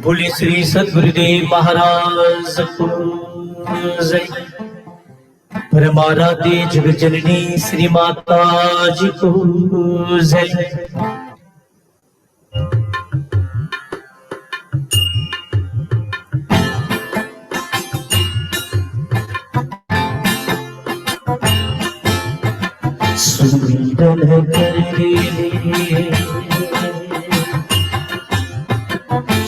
बोले श्री सद्गुरुदेव महाराज को जय। परमाराध्य जगत जननी श्री माता जी को जय।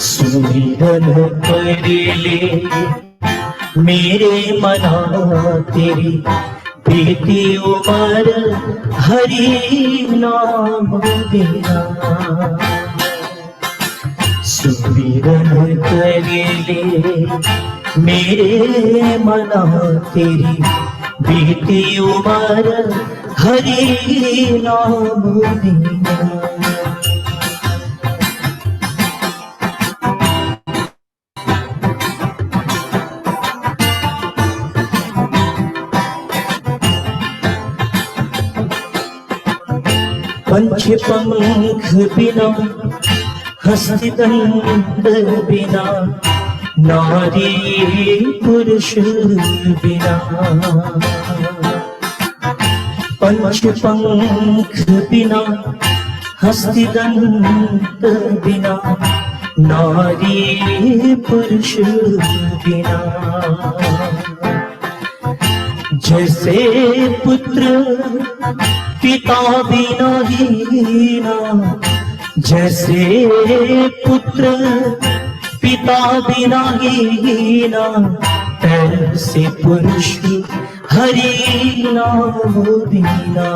सुमिरन कर ले मेरे मना तेरी बीती उम्र हरि नाम बिना। सुमिरन कर ले मेरे मना तेरी बीती उम्र हरि नाम बिना। पंच पंख बिना हस्ति दंड बिना नारी पुरुष बिना। पंच पंख बिना हस्ति दंड बिना नारी पुरुष बिना। जैसे पुत्र पिता बिना हीना, जैसे पुत्र पिता बिना हीना, ऐसे पुरुष हरि नाम बिना।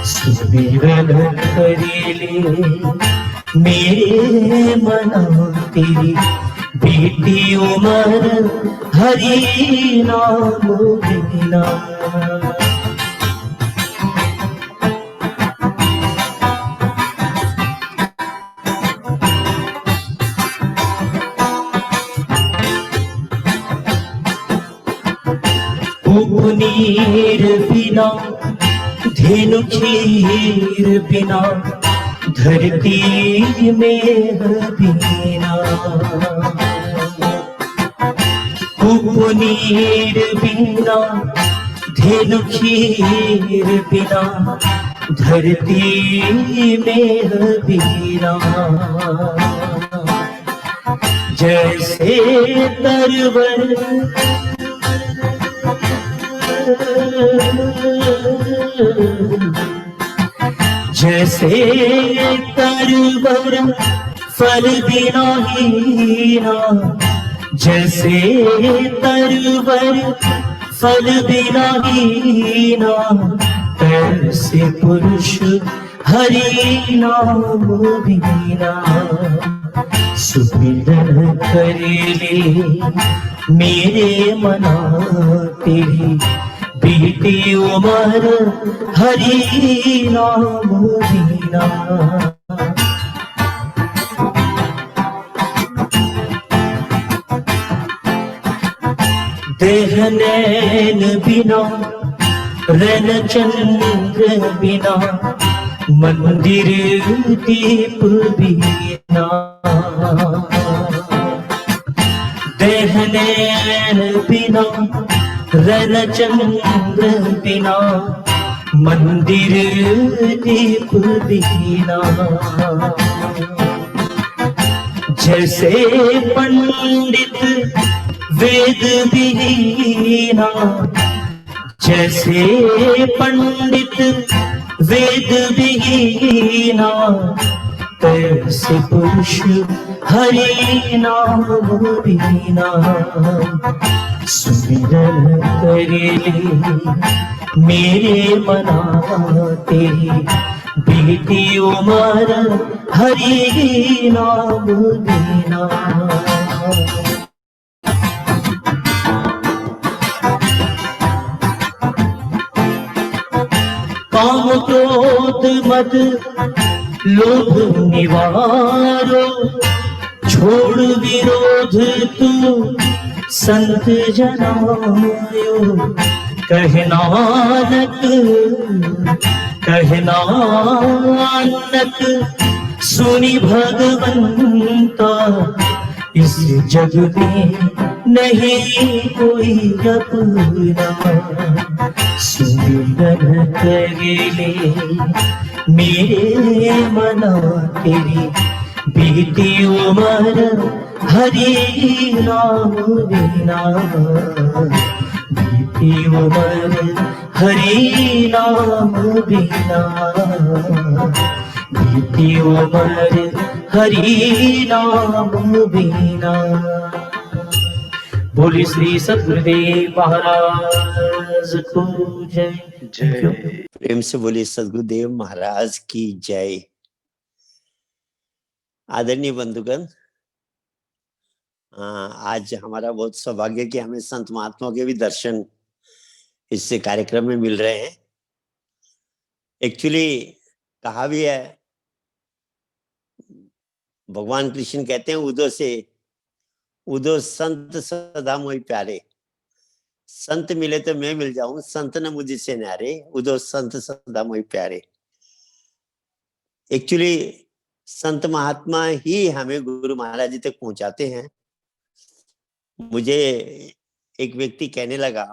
सुमिरन कर ले मेरे मना तेरी बीती उम्र हरि नाम बिना। उपनीर बिना धेनु खीर बिना धरती में बिना। उपनीर बिना धेनु खीर बिना धरती में बिना। जैसे तरवर जैसे तरवर फल बिना हीना, जैसे तरवर फल बिना हीना, ऐसे पुरुष हरि नाम बिना। सुमिरन कर ले मेरे मना तेरी बीती उम्र हरि नाम बिना। देह नैन बिना रन चंद्र बिना मंदिर दीप बिना। देह नैन बिना रन चंद्र बिना मंदिर दीप बिना। जैसे पंडित वेद विहीना, जैसे पंडित वेद विहीना, तैसे पुरुष हरि नाम बिना। सुमिरन कर ले मेरे मना तेरी बीती उम्र हरि नाम बिना। काम क्रोध मद लोभ निवारो, छोड़ विरोध तू संत जनायो। कह नानक सुनी भगवंता इस जग में नहीं कोई अपना, सुमिरन करेले मेरे मना तेरी बीती उम्र हरि नाम बिना, बीती उम्र हरि नाम बिना, बीती उम्र हरि नाम बिना। बोली श्री सद्गुरुदेव महाराज को जय। जय। प्रेम से बोली सद्गुरुदेव महाराज की जय। आदरणीय बंधुगण, आज हमारा बहुत सौभाग्य कि हमें संत महात्मा के भी दर्शन इससे कार्यक्रम में मिल रहे हैं। एक्चुअली कहा भी है, भगवान कृष्ण कहते हैं उदो से उदो संत सदा मोहि प्यारे, संत मिले तो मैं मिल जाऊं, संत न मुझसे न्यारे, उदो संत सदा मोहि प्यारे। एक्चुअली संत महात्मा ही हमें गुरु महाराज जी तक पहुंचाते हैं। मुझे एक व्यक्ति कहने लगा,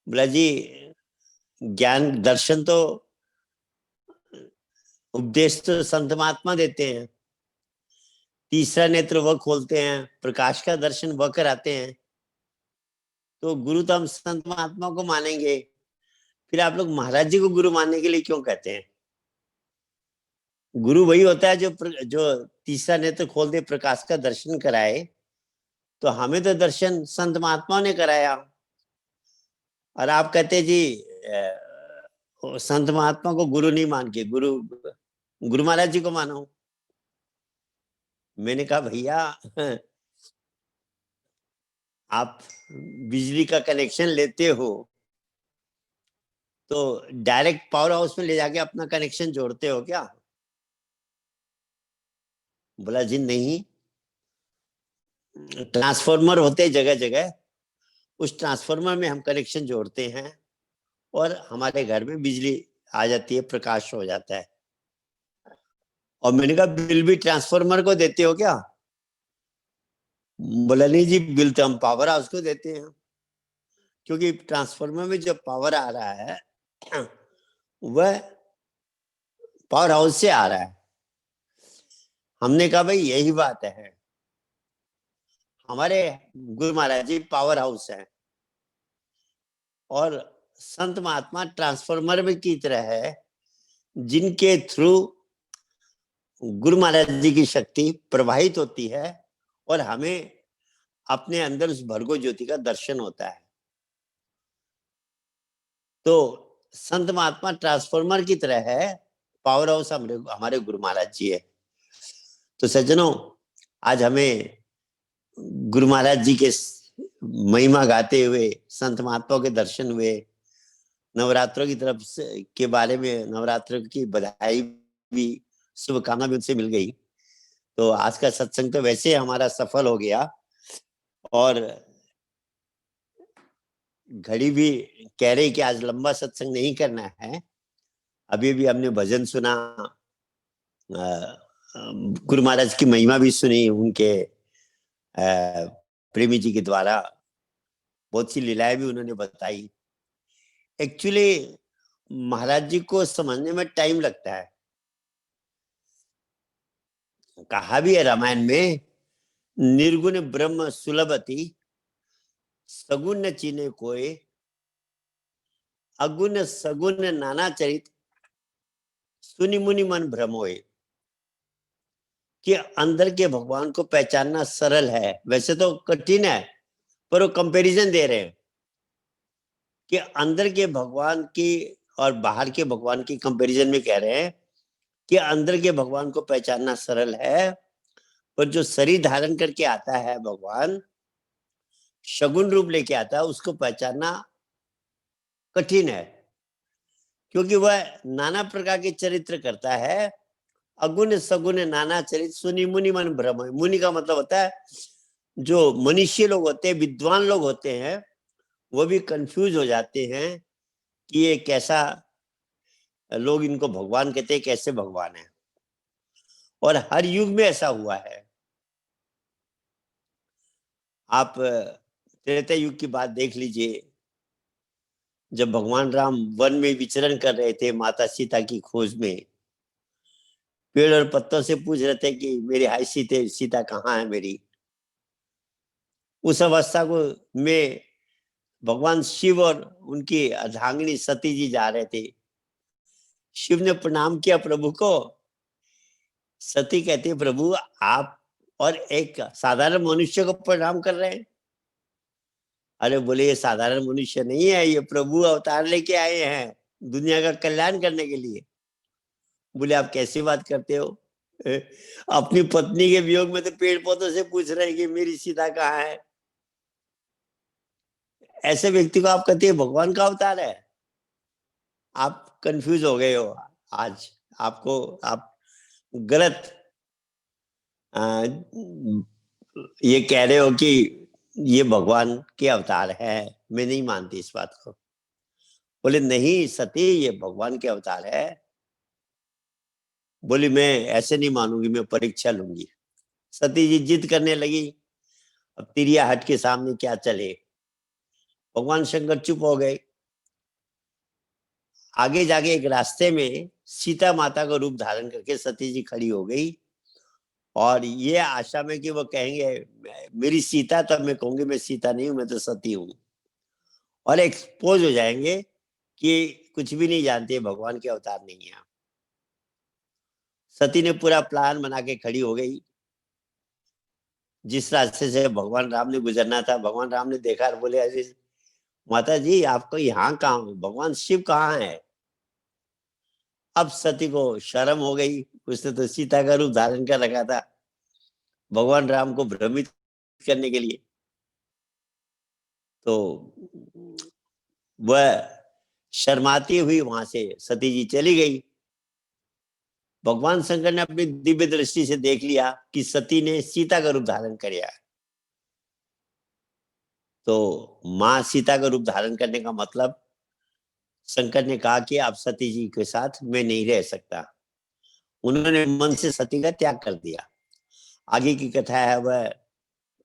बोला जी ज्ञान दर्शन तो उपदेश तो संत महात्मा देते हैं, तीसरा नेत्र वह खोलते हैं, प्रकाश का दर्शन वह कराते हैं, तो गुरु तो हम संत महात्मा को मानेंगे, फिर आप लोग महाराज जी को गुरु मानने के लिए क्यों कहते हैं? गुरु वही होता है जो तीसरा नेत्र खोल दे, प्रकाश का दर्शन कराए। तो हमें तो दर्शन संत महात्मा ने कराया, और आप कहते जी संत महात्मा को गुरु नहीं मान के गुरु महाराज जी को मानो। मैंने कहा भैया आप बिजली का कनेक्शन लेते हो तो डायरेक्ट पावर हाउस में ले जाके अपना कनेक्शन जोड़ते हो क्या? बोला जी नहीं, ट्रांसफार्मर होते जगह जगह, उस ट्रांसफार्मर में हम कनेक्शन जोड़ते हैं और हमारे घर में बिजली आ जाती है, प्रकाश हो जाता है। और मैंने कहा बिल भी ट्रांसफार्मर को देते हो क्या? बोला नहीं जी, बिल तो हम पावर हाउस को देते हैं, क्योंकि ट्रांसफार्मर में जो पावर आ रहा है वह पावर हाउस से आ रहा है। हमने कहा भाई यही बात है, हमारे गुरु महाराज जी पावर हाउस है और संत महात्मा ट्रांसफार्मर में की तरह है, जिनके थ्रू गुरु महाराज जी की शक्ति प्रवाहित होती है और हमें अपने अंदर उस भर्गो ज्योति का दर्शन होता है। तो संत महात्मा ट्रांसफार्मर की तरह है, पावर हाउस हमारे गुरु महाराज जी है। तो सज्जनों, आज हमें गुरु महाराज जी के महिमा गाते हुए संत महात्मा के दर्शन हुए, नवरात्रों की तरफ से के बारे में, नवरात्रों की बधाई भी, शुभकामना भी उनसे मिल गई। तो आज का सत्संग तो वैसे हमारा सफल हो गया, और घड़ी भी कह रही कि आज लंबा सत्संग नहीं करना है। अभी भी हमने भजन सुना, गुरु महाराज की महिमा भी सुनी, उनके प्रेमी जी के द्वारा बहुत सी लीलाएं भी उन्होंने बताई। एक्चुअली महाराज जी को समझने में टाइम लगता है। कहा भी है रामायण में, निर्गुण ब्रह्म सुलभति, सगुण न चीने कोय, अगुण सगुण नाना चरित, सुनि मुनि मन भ्रम होए। कि अंदर के भगवान को पहचानना सरल है, वैसे तो कठिन है, पर वो कंपैरिजन दे रहे हैं कि अंदर के भगवान की और बाहर के भगवान की कंपैरिजन में कह रहे हैं कि अंदर के भगवान को पहचानना सरल है, पर जो शरीर धारण करके आता है भगवान, शगुन रूप लेके आता है, उसको पहचानना कठिन है, क्योंकि वह नाना प्रकार के चरित्र करता है। अगुण सगुण नाना चरित्र, सुनि मुनि मन भ्रम। मुनि का मतलब होता है जो मनुष्य लोग होते हैं, विद्वान लोग होते हैं, वो भी कंफ्यूज हो जाते हैं कि ये कैसा, लोग इनको भगवान कहते हैं, कैसे भगवान है। और हर युग में ऐसा हुआ है। आप त्रेता युग की बात देख लीजिए, जब भगवान राम वन में विचरण कर रहे थे माता सीता की खोज में, पेड़ और पत्तों से पूछ रहे थे कि मेरी हाय सीते, सीता कहाँ है मेरी। उस अवस्था को में भगवान शिव और उनकी अर्धांगिनी सती जी जा रहे थे। शिव ने प्रणाम किया प्रभु को। सती कहती है प्रभु आप और एक साधारण मनुष्य को प्रणाम कर रहे हैं। अरे बोले ये साधारण मनुष्य नहीं है, ये प्रभु अवतार लेके आए हैं दुनिया का कल्याण करने के लिए। बोले आप कैसी बात करते हो, अपनी पत्नी के वियोग में तो पेड़ पौधों से पूछ रहे हैं कि मेरी सीता कहाँ है। ऐसे व्यक्ति को आप कहते हैं भगवान का अवतार है। आप कंफ्यूज हो गए हो आज। आपको आप गलत ये कह रहे हो कि ये भगवान के अवतार है। मैं नहीं मानती इस बात को। बोले नहीं सती, ये भगवान के अवतार है। बोली मैं ऐसे नहीं मानूंगी, मैं परीक्षा लूंगी। सती जी जिद करने लगी। अब तिरिया हट के सामने क्या चले। भगवान शंकर चुप हो गए। आगे जाके एक रास्ते में सीता माता का रूप धारण करके सती जी खड़ी हो गई, और ये आशा में कि वो कहेंगे मेरी सीता, तब मैं कहूंगी मैं सीता नहीं हूं, मैं तो सती हूं। और एक्सपोज हो जाएंगे कि कुछ भी नहीं जानते, भगवान के अवतार नहीं है। सती ने पूरा प्लान बना के खड़ी हो गई। जिस रास्ते से भगवान राम ने गुजरना था, भगवान राम ने देखा और बोले अरे माता जी आपको यहाँ कहाँ, भगवान शिव कहाँ है। अब सती को शर्म हो गई, उसने तो सीता का रूप धारण कर रखा था भगवान राम को भ्रमित करने के लिए। तो वह शर्माती हुई वहां से सती जी चली गई। भगवान शंकर ने अपनी दिव्य दृष्टि से देख लिया कि सती ने सीता का रूप धारण किया। तो माँ सीता का रूप धारण करने का मतलब, शंकर ने कहा कि आप सती जी के साथ मैं नहीं रह सकता। उन्होंने मन से सती का त्याग कर दिया। आगे की कथा है, वह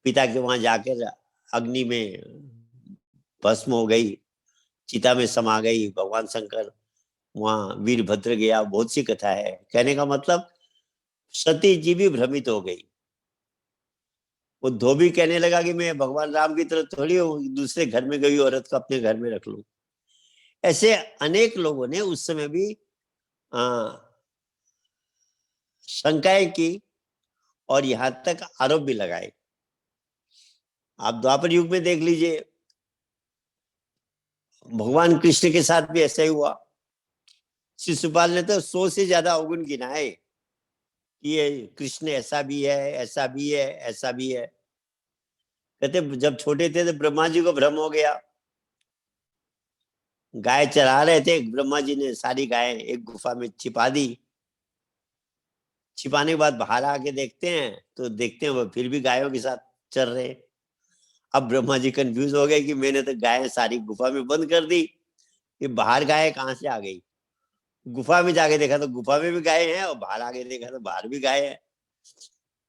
पिता के वहां जाकर अग्नि में भस्म हो गई, चिता में समा गई। भगवान शंकर वहां वीरभद्र गया, बहुत सी कथा है। कहने का मतलब सती जी भी भ्रमित हो गई। वो धोबी कहने लगा कि मैं भगवान राम की तरह थोड़ी हूँ, दूसरे घर में गई औरत को अपने घर में रख लूं। ऐसे अनेक लोगों ने उस समय भी शंकाएं की और यहां तक आरोप भी लगाए। आप द्वापर युग में देख लीजिए, भगवान कृष्ण के साथ भी ऐसा ही हुआ। शिशुपाल ने तो 100 से ज्यादा अवगुण गिनाए कि ये कृष्ण ऐसा भी है, ऐसा भी है, ऐसा भी है। कहते जब छोटे थे तो ब्रह्मा जी को भ्रम हो गया। गाय चरा रहे थे, ब्रह्मा जी ने सारी गाय एक गुफा में छिपा दी। छिपाने के बाद बाहर आके देखते हैं तो देखते हैं वो फिर भी गायों के साथ चल रहे। अब ब्रह्मा जी कंफ्यूज हो गए कि मैंने तो गाय सारी गुफा में बंद कर दी, ये बाहर गाय कहाँ से आ गई। गुफा में जाके देखा तो गुफा में भी गाय हैं, और बाहर आके देखा तो बाहर भी गाय है।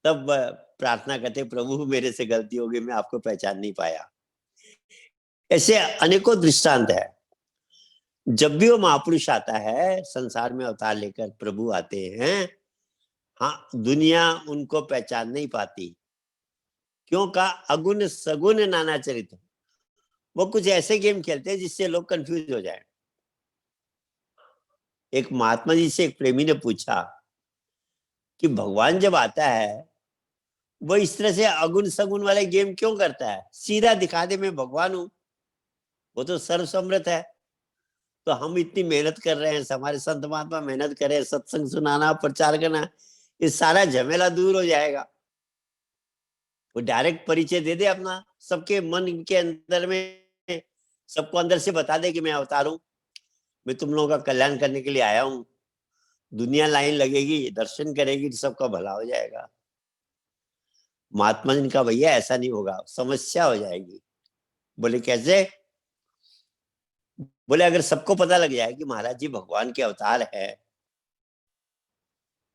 तब प्रार्थना करते प्रभु मेरे से गलती हो गई, मैं आपको पहचान नहीं पाया। ऐसे अनेकों दृष्टांत है। जब भी वो महापुरुष आता है संसार में अवतार लेकर, प्रभु आते हैं, हाँ दुनिया उनको पहचान नहीं पाती। क्यों का अगुण सगुण नाना चरित्र। वो कुछ ऐसे गेम खेलते हैं जिससे लोग कंफ्यूज हो जाए। एक महात्मा जी से एक प्रेमी ने पूछा कि भगवान जब आता है वो इस तरह से अगुण सगुण वाले गेम क्यों करता है, सीधा दिखा दे मैं भगवान हूं, वो तो सर्वसम्मत है। तो हम इतनी मेहनत कर रहे हैं, हमारे संत महात्मा मेहनत कर रहे हैं, सत्संग सुनाना, प्रचार करना, ये सारा झमेला दूर हो जाएगा। वो डायरेक्ट परिचय दे दे अपना, सबके मन के अंदर में, सबको अंदर से बता दे कि मैं अवतार हूं, मैं तुम लोगों का कल्याण करने के लिए आया हूं। दुनिया लाइन लगेगी, दर्शन करेगी, सबका भला हो जाएगा। महात्मा जी ने कहा भैया ऐसा नहीं होगा, समस्या हो जाएगी। बोले कैसे। बोले अगर सबको पता लग जाए कि महाराज जी भगवान के अवतार है,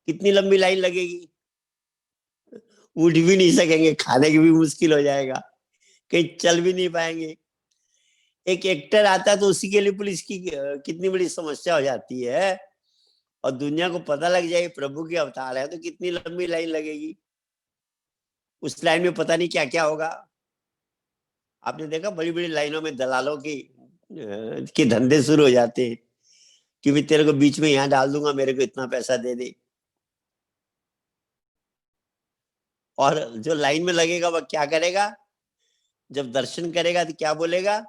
कितनी लंबी लाइन लगेगी, उठ भी नहीं सकेंगे, खाने की भी मुश्किल हो जाएगा, कहीं चल भी नहीं पाएंगे। एक एक्टर आता है तो उसी के लिए पुलिस की कितनी बड़ी समस्या हो जाती है, और दुनिया को पता लग जाए प्रभु के अवतार है तो कितनी लंबी लाइन लगेगी। उस लाइन में पता नहीं क्या क्या होगा। आपने देखा बड़ी बड़ी लाइनों में दलालों की के धंधे शुरू हो जाते हैं कि मैं तेरे को बीच में यहाँ डाल दूंगा, मेरे को इतना पैसा दे दे। और जो लाइन में लगेगा वह क्या करेगा, जब दर्शन करेगा तो क्या बोलेगा,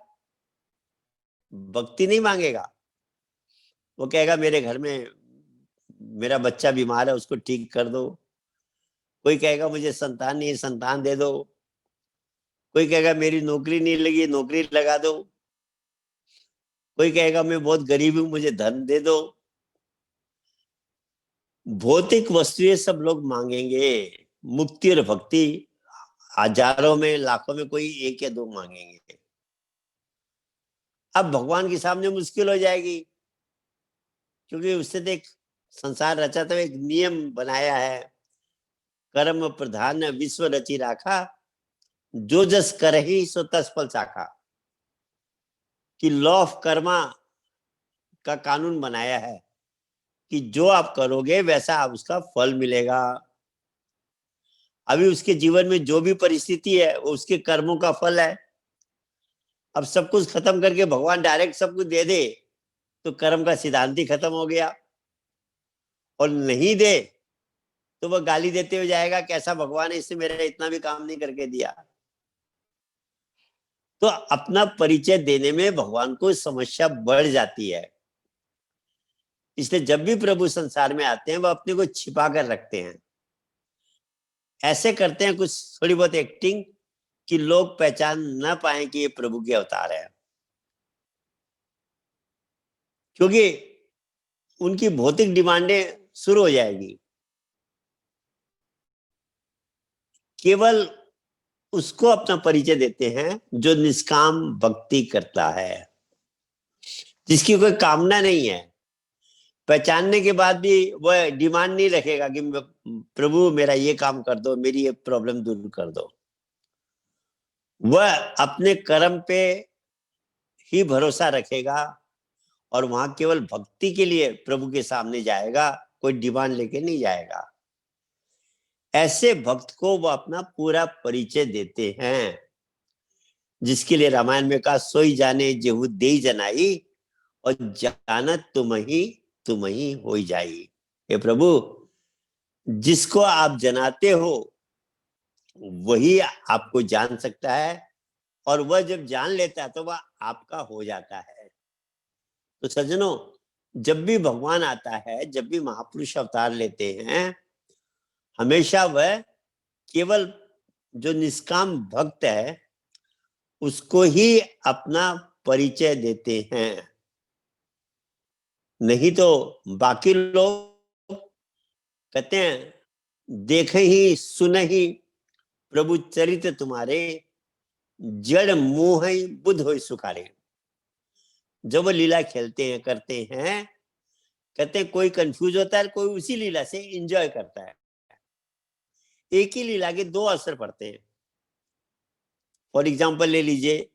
भक्ति नहीं मांगेगा, वो कहेगा मेरे घर में मेरा बच्चा बीमार है उसको ठीक कर दो, कोई कहेगा मुझे संतान नहीं, संतान दे दो, कोई कहेगा मेरी नौकरी नहीं लगी, नौकरी लगा दो, कोई कहेगा मैं बहुत गरीब हूं मुझे धन दे दो। भौतिक वस्तुएं सब लोग मांगेंगे, मुक्ति और भक्ति हजारों में लाखों में कोई एक या दो मांगेंगे। अब भगवान के सामने मुश्किल हो जाएगी, क्योंकि उससे देख संसार रचा तो एक नियम बनाया है, कर्म प्रधान विश्व रची राखा, जो जस करहि सो तस फल चाखा, कि लॉ ऑफ कर्मा का कानून बनाया है कि जो आप करोगे वैसा आप उसका फल मिलेगा। अभी उसके जीवन में जो भी परिस्थिति है वो उसके कर्मों का फल है। अब सब कुछ खत्म करके भगवान डायरेक्ट सब कुछ दे दे तो कर्म का सिद्धांत ही खत्म हो गया, और नहीं दे तो वह गाली देते हुए जाएगा कैसा भगवान है, इससे मेरा इतना भी काम नहीं करके दिया। तो अपना परिचय देने में भगवान को समस्या बढ़ जाती है। इसलिए जब भी प्रभु संसार में आते हैं वह अपने को छिपा कर रखते हैं, ऐसे करते हैं कुछ थोड़ी बहुत एक्टिंग कि लोग पहचान ना पाए कि ये प्रभु के अवतार है, क्योंकि उनकी भौतिक डिमांडें शुरू हो जाएगी। केवल उसको अपना परिचय देते हैं जो निष्काम भक्ति करता है, जिसकी कोई कामना नहीं है। पहचानने के बाद भी वह डिमांड नहीं रखेगा कि प्रभु मेरा ये काम कर दो, मेरी ये प्रॉब्लम दूर कर दो। वह अपने कर्म पे ही भरोसा रखेगा और वहां केवल भक्ति के लिए प्रभु के सामने जाएगा, कोई डिमांड लेके नहीं जाएगा। ऐसे भक्त को वो अपना पूरा परिचय देते हैं, जिसके लिए रामायण में कहा सोई जाने जेहू देई जनाई, और जानत तुम ही हो जाई। हे प्रभु, जिसको आप जनाते हो वही आपको जान सकता है, और वह जब जान लेता है तो वह आपका हो जाता है। तो सज्जनों, जब भी भगवान आता है, जब भी महापुरुष अवतार लेते हैं, हमेशा वह केवल जो निष्काम भक्त है उसको ही अपना परिचय देते हैं। नहीं तो बाकी लोग कहते हैं देखे ही सुने ही प्रभु चरित्र तुम्हारे, जड़ मोह बुध हो सुखारे। जब वो लीला खेलते हैं करते हैं, कहते हैं कोई कंफ्यूज होता है, कोई उसी लीला से एंजॉय करता है। एक ही लीला के दो असर पड़ते हैं। फॉर एग्जाम्पल ले लीजिए,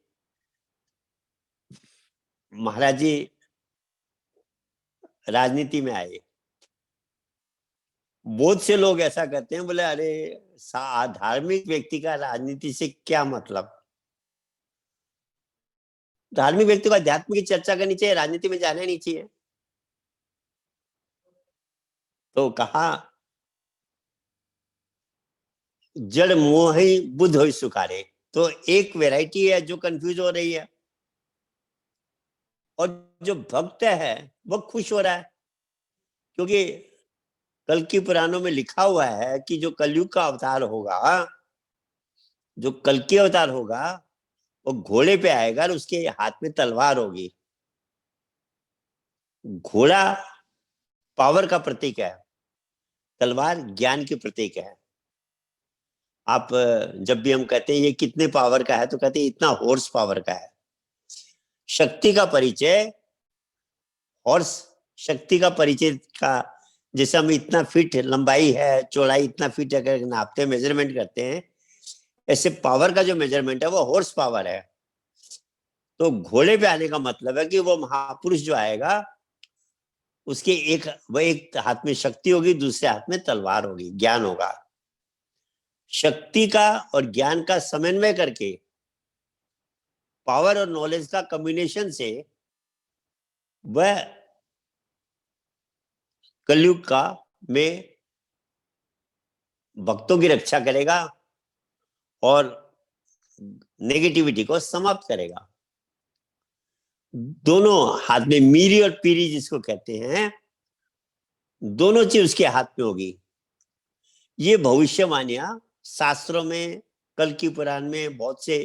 महाराज जी राजनीति में आए, बहुत से लोग ऐसा कहते हैं, बोले अरे धार्मिक व्यक्ति का राजनीति से क्या मतलब, धार्मिक व्यक्ति को अध्यात्म की चर्चा करनी चाहिए, राजनीति में जाना नहीं चाहिए। तो कहा जड़ मोह बुध हो सुखारे। तो एक वैरायटी है जो कंफ्यूज हो रही है, और जो भक्त है वो खुश हो रहा है, क्योंकि कल की पुराणों में लिखा हुआ है कि जो कलयुग का अवतार होगा, जो कल की अवतार होगा, वो घोड़े पे आएगा और उसके हाथ में तलवार होगी। घोड़ा पावर का प्रतीक है, तलवार ज्ञान की प्रतीक है। आप जब भी हम कहते हैं ये कितने पावर का है, तो कहते हैं इतना हॉर्स पावर का है। शक्ति का परिचय, हॉर्स शक्ति का परिचय का जैसे हम इतना फीट लंबाई है, चौड़ाई इतना फीट अगर नापते मेजरमेंट करते हैं, ऐसे पावर का जो मेजरमेंट है वो हॉर्स पावर है। तो घोड़े पे आने का मतलब है कि वो महापुरुष जो आएगा उसके एक हाथ में शक्ति होगी, दूसरे हाथ में तलवार होगी, ज्ञान होगा। शक्ति का और ज्ञान का समन्वय करके, पावर और नॉलेज का कॉम्बिनेशन से वह कलयुग का में भक्तों की रक्षा करेगा और नेगेटिविटी को समाप्त करेगा। दोनों हाथ में, मीरी और पीरी जिसको कहते हैं, दोनों चीज उसके हाथ में होगी। ये भविष्यवाणियां शास्त्रों में, कल की पुराण में बहुत से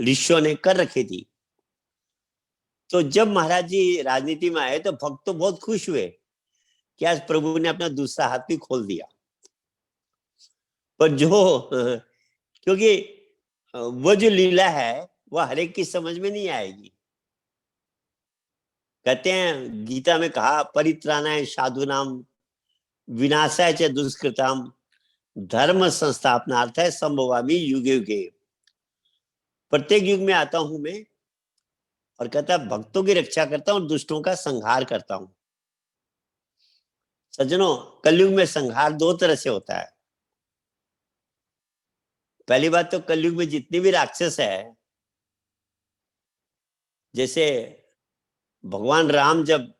ऋषियों ने कर रखी थी। तो जब महाराज जी राजनीति में आए तो भक्त तो बहुत खुश हुए कि आज प्रभु ने अपना दूसरा हाथ भी खोल दिया। पर क्योंकि वो जो लीला है वह हर एक की समझ में नहीं आएगी। कहते हैं, गीता में कहा, परित्राणाय साधूनाम विनाशाय च दुष्कृताम धर्म संस्थापनार्थाय संभवामि युगे युगे। प्रत्येक युग में आता हूं मैं, और कहता है भक्तों की रक्षा करता हूं और दुष्टों का संहार करता हूं। सज्जनों, कलयुग में संहार दो तरह से होता है। पहली बात तो कलयुग में जितनी भी राक्षस है, जैसे भगवान राम जब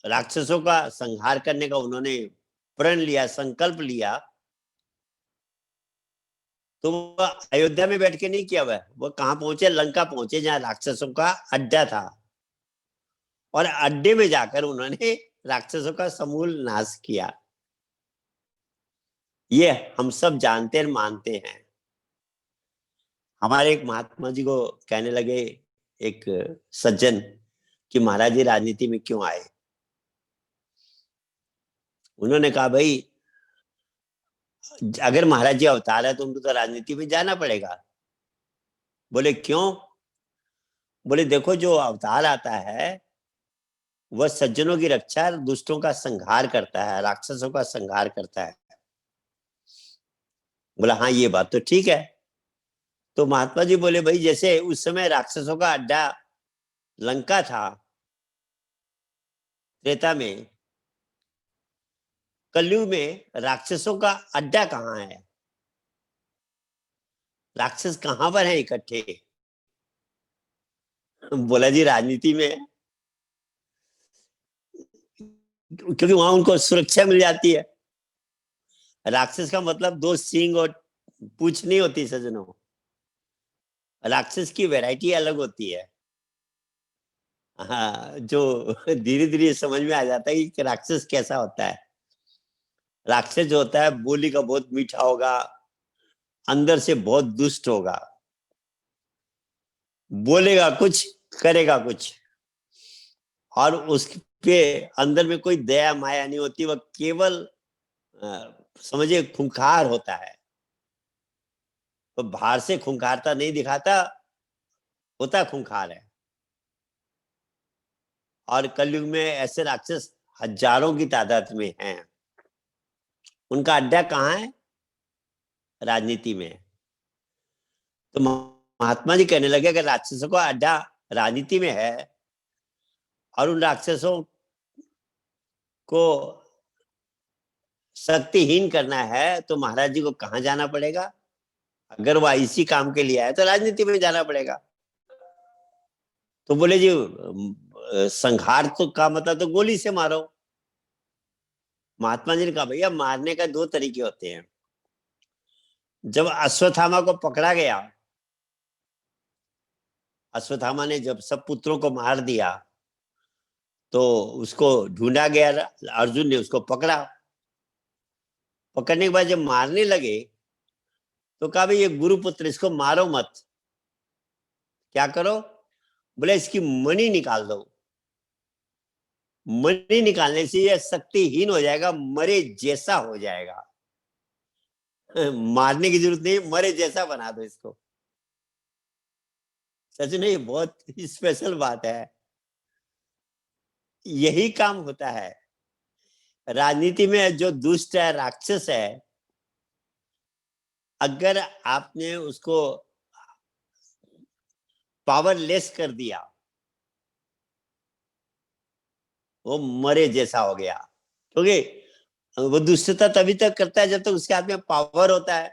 राक्षसों का संहार करने का उन्होंने प्रण लिया, संकल्प लिया, तो वो अयोध्या में बैठ के नहीं किया। वो कहां पहुंचे? लंका पहुंचे, जहां राक्षसों का अड्डा था। और अड्डे में जाकर उन्होंने राक्षसों का समूल नाश किया। ये हम सब जानते हैं, मानते हैं। हमारे एक महात्मा जी को कहने लगे, एक सज्जन, कि महाराज जी राजनीति में क्यों आए? उन्होंने कहा, भाई अगर महाराज जी अवतार है तो उनको तो राजनीति में जाना पड़ेगा। बोले क्यों? बोले देखो, जो अवतार आता है वह सज्जनों की रक्षा, दुष्टों का संहार करता है, राक्षसों का संहार करता है। बोला हाँ, ये बात तो ठीक है। तो महात्मा जी बोले, भाई जैसे उस समय राक्षसों का अड्डा लंका था त्रेता में, कलयुग में राक्षसों का अड्डा कहाँ है? राक्षस कहां पर है इकट्ठे? बोला जी राजनीति में है। क्योंकि वहां उनको सुरक्षा मिल जाती है। राक्षस का मतलब दो सींग और पूंछ नहीं होती सजनों। राक्षस की वैरायटी अलग होती है। हाँ, जो धीरे धीरे समझ में आ जाता है कि राक्षस कैसा होता है। राक्षस जो होता है बोली का बहुत मीठा होगा, अंदर से बहुत दुष्ट होगा, बोलेगा कुछ, करेगा कुछ, और उसके अंदर में कोई दया माया नहीं होती। वह केवल समझिए खूंखार होता है। तो बाहर से खूंखारता नहीं दिखाता, होता खूंखार है। और कलयुग में ऐसे राक्षस हजारों की तादाद में हैं। उनका अड्डा कहाँ है? राजनीति में। तो महात्मा जी कहने लगे, अगर राक्षसों का अड्डा राजनीति में है और उन राक्षसों को शक्तिहीन करना है, तो महाराज जी को कहाँ जाना पड़ेगा? अगर वह इसी काम के लिए आए तो राजनीति में जाना पड़ेगा। तो बोले जी संहार तो का मतलब तो गोली से मारो। महात्मा जी ने कहा, भैया मारने का दो तरीके होते हैं। जब अश्वत्थामा को पकड़ा गया, अश्वत्थामा ने जब सब पुत्रों को मार दिया, तो उसको ढूंढा गया, अर्जुन ने उसको पकड़ा। पकड़ने के बाद जब मारने लगे तो कहा, भाई ये गुरुपुत्र, इसको मारो मत। क्या करो? बोले इसकी मणि निकाल दो। मणि निकालने से यह शक्तिहीन हो जाएगा, मरे जैसा हो जाएगा। मारने की जरूरत नहीं, मरे जैसा बना दो इसको। सच में ये बहुत स्पेशल बात है। यही काम होता है। राजनीति में जो दुष्ट है, राक्षस है, अगर आपने उसको पावरलेस कर दिया, वो मरे जैसा हो गया। क्योंकि वो दुष्टता तभी तक करता है जब तक उसके हाथ में पावर होता है,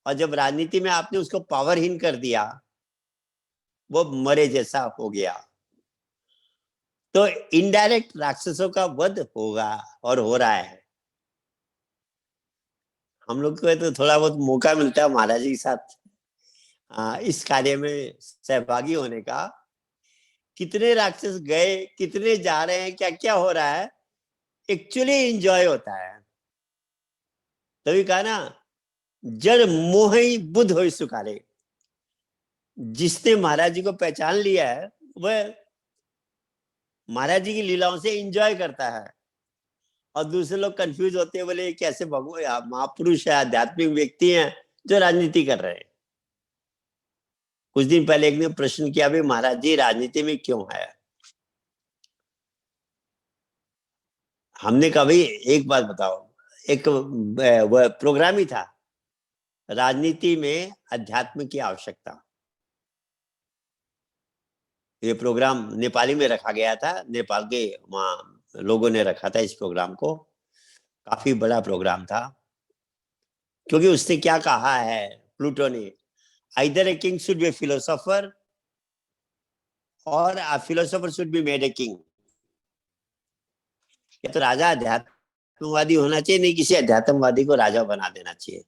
और जब राजनीति में आपने उसको पावरहीन कर दिया, वो मरे जैसा हो गया। तो इनडायरेक्ट राक्षसों का वध होगा और हो रहा है। हम लोग को तो थोड़ा बहुत मौका मिलता है महाराज जी के साथ इस कार्य में सहभागी होने का। कितने राक्षस गए, कितने जा रहे हैं, क्या क्या हो रहा है, एक्चुअली एंजॉय होता है। तभी कहा ना, जड़ मोह ही बुद्ध हो सुखारे। जिसने महाराज जी को पहचान लिया है वह महाराज जी की लीलाओं से एंजॉय करता है। और दूसरे लोग कंफ्यूज होते हैं, बोले कैसे भगवान महापुरुष है, आध्यात्मिक व्यक्ति हैं जो राजनीति कर रहे हैं। कुछ दिन पहले एक ने प्रश्न किया, भाई महाराज जी राजनीति में क्यों है? हमने कहा भाई एक बात बताओ, एक वह प्रोग्राम ही था, राजनीति में अध्यात्म की आवश्यकता। ये प्रोग्राम नेपाली में रखा गया था, नेपाल के वहां लोगों ने रखा था इस प्रोग्राम को। काफी बड़ा प्रोग्राम था, क्योंकि उसने क्या कहा है प्लूटो ने, either a king should be a philosopher और a philosopher should be made a king. या तो राजा अध्यात्मवादी होना चाहिए, नहीं किसी अध्यात्मवादी को राजा बना देना चाहिए।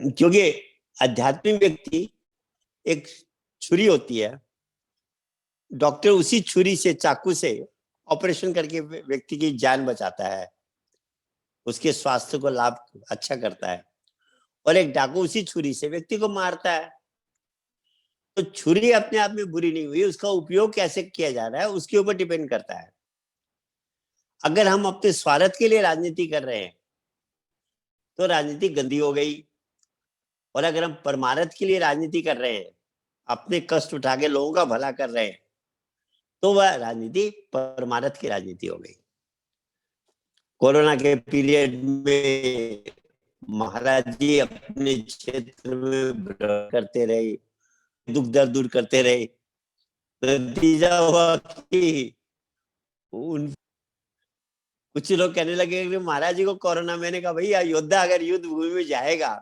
क्योंकि आध्यात्मिक व्यक्ति एक छुरी होती है, डॉक्टर उसी छुरी से, चाकू से ऑपरेशन करके व्यक्ति की जान बचाता है, उसके स्वास्थ्य को लाभ अच्छा करता है। और एक डाकू उसी छुरी से व्यक्ति को मारता है। तो छुरी अपने आप में बुरी नहीं हुई, उसका उपयोग कैसे किया जा रहा है उसके ऊपर डिपेंड करता है। अगर हम अपने स्वार्थ के लिए राजनीति कर रहे हैं तो राजनीति गंदी हो गई, और अगर हम परमार्थ के लिए राजनीति कर रहे हैं, अपने कष्ट उठा के लोगों का भला कर रहे हैं, तो वह राजनीति परमार्थ की राजनीति हो गई। कोरोना के पीरियड में महाराज जी अपने क्षेत्र में करते रहे, दुख दर्द दूर करते रहे। नतीजा हुआ कि उन कुछ लोग कहने लगे कि महाराज जी को कोरोना, मैंने कहा भैया योद्धा अगर युद्ध भूमि में जाएगा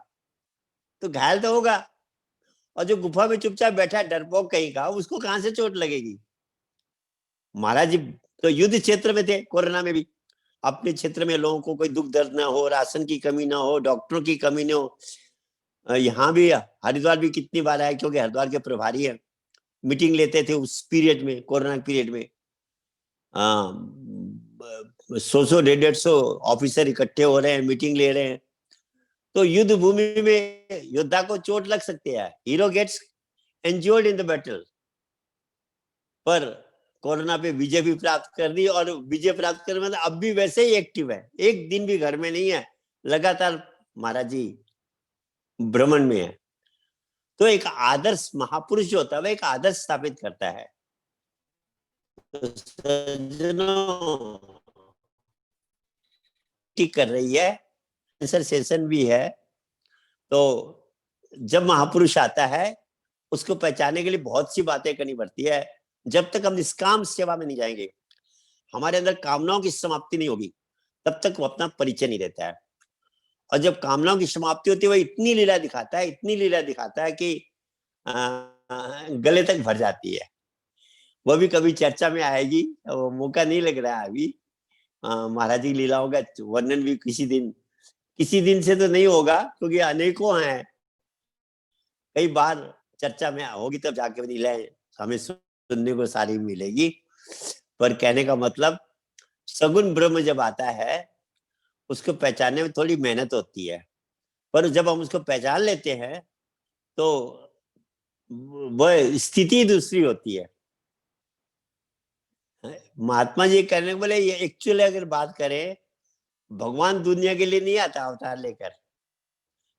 तो घायल तो होगा, और जो गुफा में चुपचाप बैठा है डरपोक कहीं का, उसको कहां से चोट लगेगी? महाराज जी तो युद्ध क्षेत्र में थे कोरोना में भी, अपने क्षेत्र में लोगों को कोई दुख दर्द ना हो, राशन की कमी ना हो, डॉक्टरों की कमी ना हो। यहाँ भी हरिद्वार भी कितनी बार आए, क्योंकि हरिद्वार के प्रभारी है, मीटिंग लेते थे उस पीरियड में, कोरोना पीरियड में 100 150 ऑफिसर इकट्ठे हो रहे हैं, मीटिंग ले रहे हैं। तो युद्ध भूमि में योद्धा को चोट लग सकती है, hero gets injured in the battle, पर कोरोना पे विजय भी प्राप्त कर दी, और विजय प्राप्त करने मतलब अब भी वैसे ही एक्टिव है, एक दिन भी घर में नहीं है, लगातार महाराज जी भ्रमण में है। तो एक आदर्श महापुरुष जो होता है वह एक आदर्श स्थापित करता है। तो सज्जनों ठीक कर रही है, आंसर सेशन भी है। तो जब महापुरुष आता है उसको पहचानने के लिए बहुत सी बातें करनी पड़ती है। जब तक हम निष्काम सेवा में नहीं जाएंगे, हमारे अंदर कामनाओं की समाप्ति नहीं होगी, तब तक वो अपना परिचय नहीं देता है। और जब कामनाओं की समाप्ति होती है, वह इतनी लीला दिखाता है, इतनी लीला दिखाता है कि गले तक भर जाती है। वह भी कभी चर्चा में आएगी, वो मौका नहीं लग रहा है अभी। महाराज जी लीलाओं का वर्णन भी किसी दिन से तो नहीं होगा, क्योंकि अनेकों हैं, कई बार चर्चा में होगी तब जाके लीलाएं हमें सुनने को सारी मिलेगी। पर कहने का मतलब, सगुण ब्रह्म जब आता है उसको पहचानने में थोड़ी मेहनत होती है, पर जब हम उसको पहचान लेते हैं तो वह स्थिति दूसरी होती है। महात्मा जी कहने को बोले, ये एक्चुअली अगर बात करें, भगवान दुनिया के लिए नहीं आता अवतार लेकर,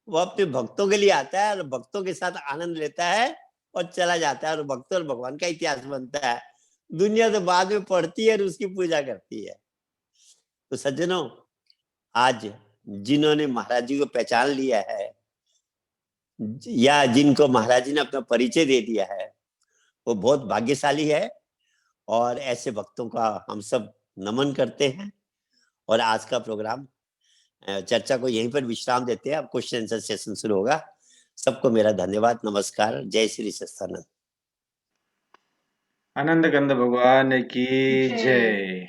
वो अपने भक्तों के लिए आता है और भक्तों के साथ आनंद लेता है और चला जाता है, और भक्त और भगवान का इतिहास बनता है। दुनिया तो बाद में पढ़ती है और उसकी पूजा करती है। तो सज्जनों, आज जिन्होंने महाराज जी को पहचान लिया है या जिनको महाराज जी ने अपना परिचय दे दिया है, वो बहुत भाग्यशाली है। और ऐसे भक्तों का हम सब नमन करते हैं। और आज का प्रोग्राम चर्चा को यहीं पर विश्राम देते हैं। अब क्वेश्चन आंसर सेशन शुरू होगा। सबको मेरा धन्यवाद, नमस्कार, जय श्री सच्चिदानंद। आनंद कंद भगवान की जय।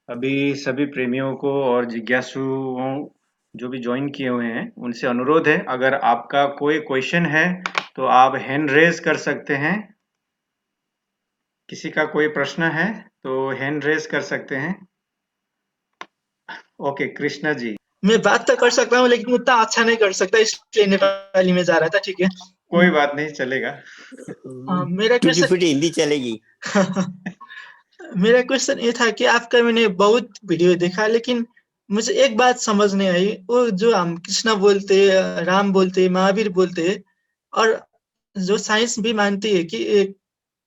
अभी सभी प्रेमियों को और जिज्ञासुओं जो भी ज्वाइन किए हुए हैं उनसे अनुरोध है, अगर आपका कोई क्वेश्चन है तो आप हैंड रेज कर सकते हैं। किसी का कोई प्रश्न है तो हैंड रेज कर सकते हैं। ओके, कृष्णा जी। मैं बात तो कर सकता हूँ लेकिन उतना अच्छा नहीं कर सकता, इसलिए नेपाली में जा रहा था। ठीक है, कोई बात नहीं, चलेगा। मेरा टूटी क्वेश्चन फूटी हिंदी चलेगी। मेरा क्वेश्चन ये था कि आपका मैंने बहुत वीडियो देखा, लेकिन मुझे एक बात समझ नहीं आई। वो जो हम कृष्णा बोलते, राम बोलते, महावीर बोलते, और जो साइंस भी मानती है कि एक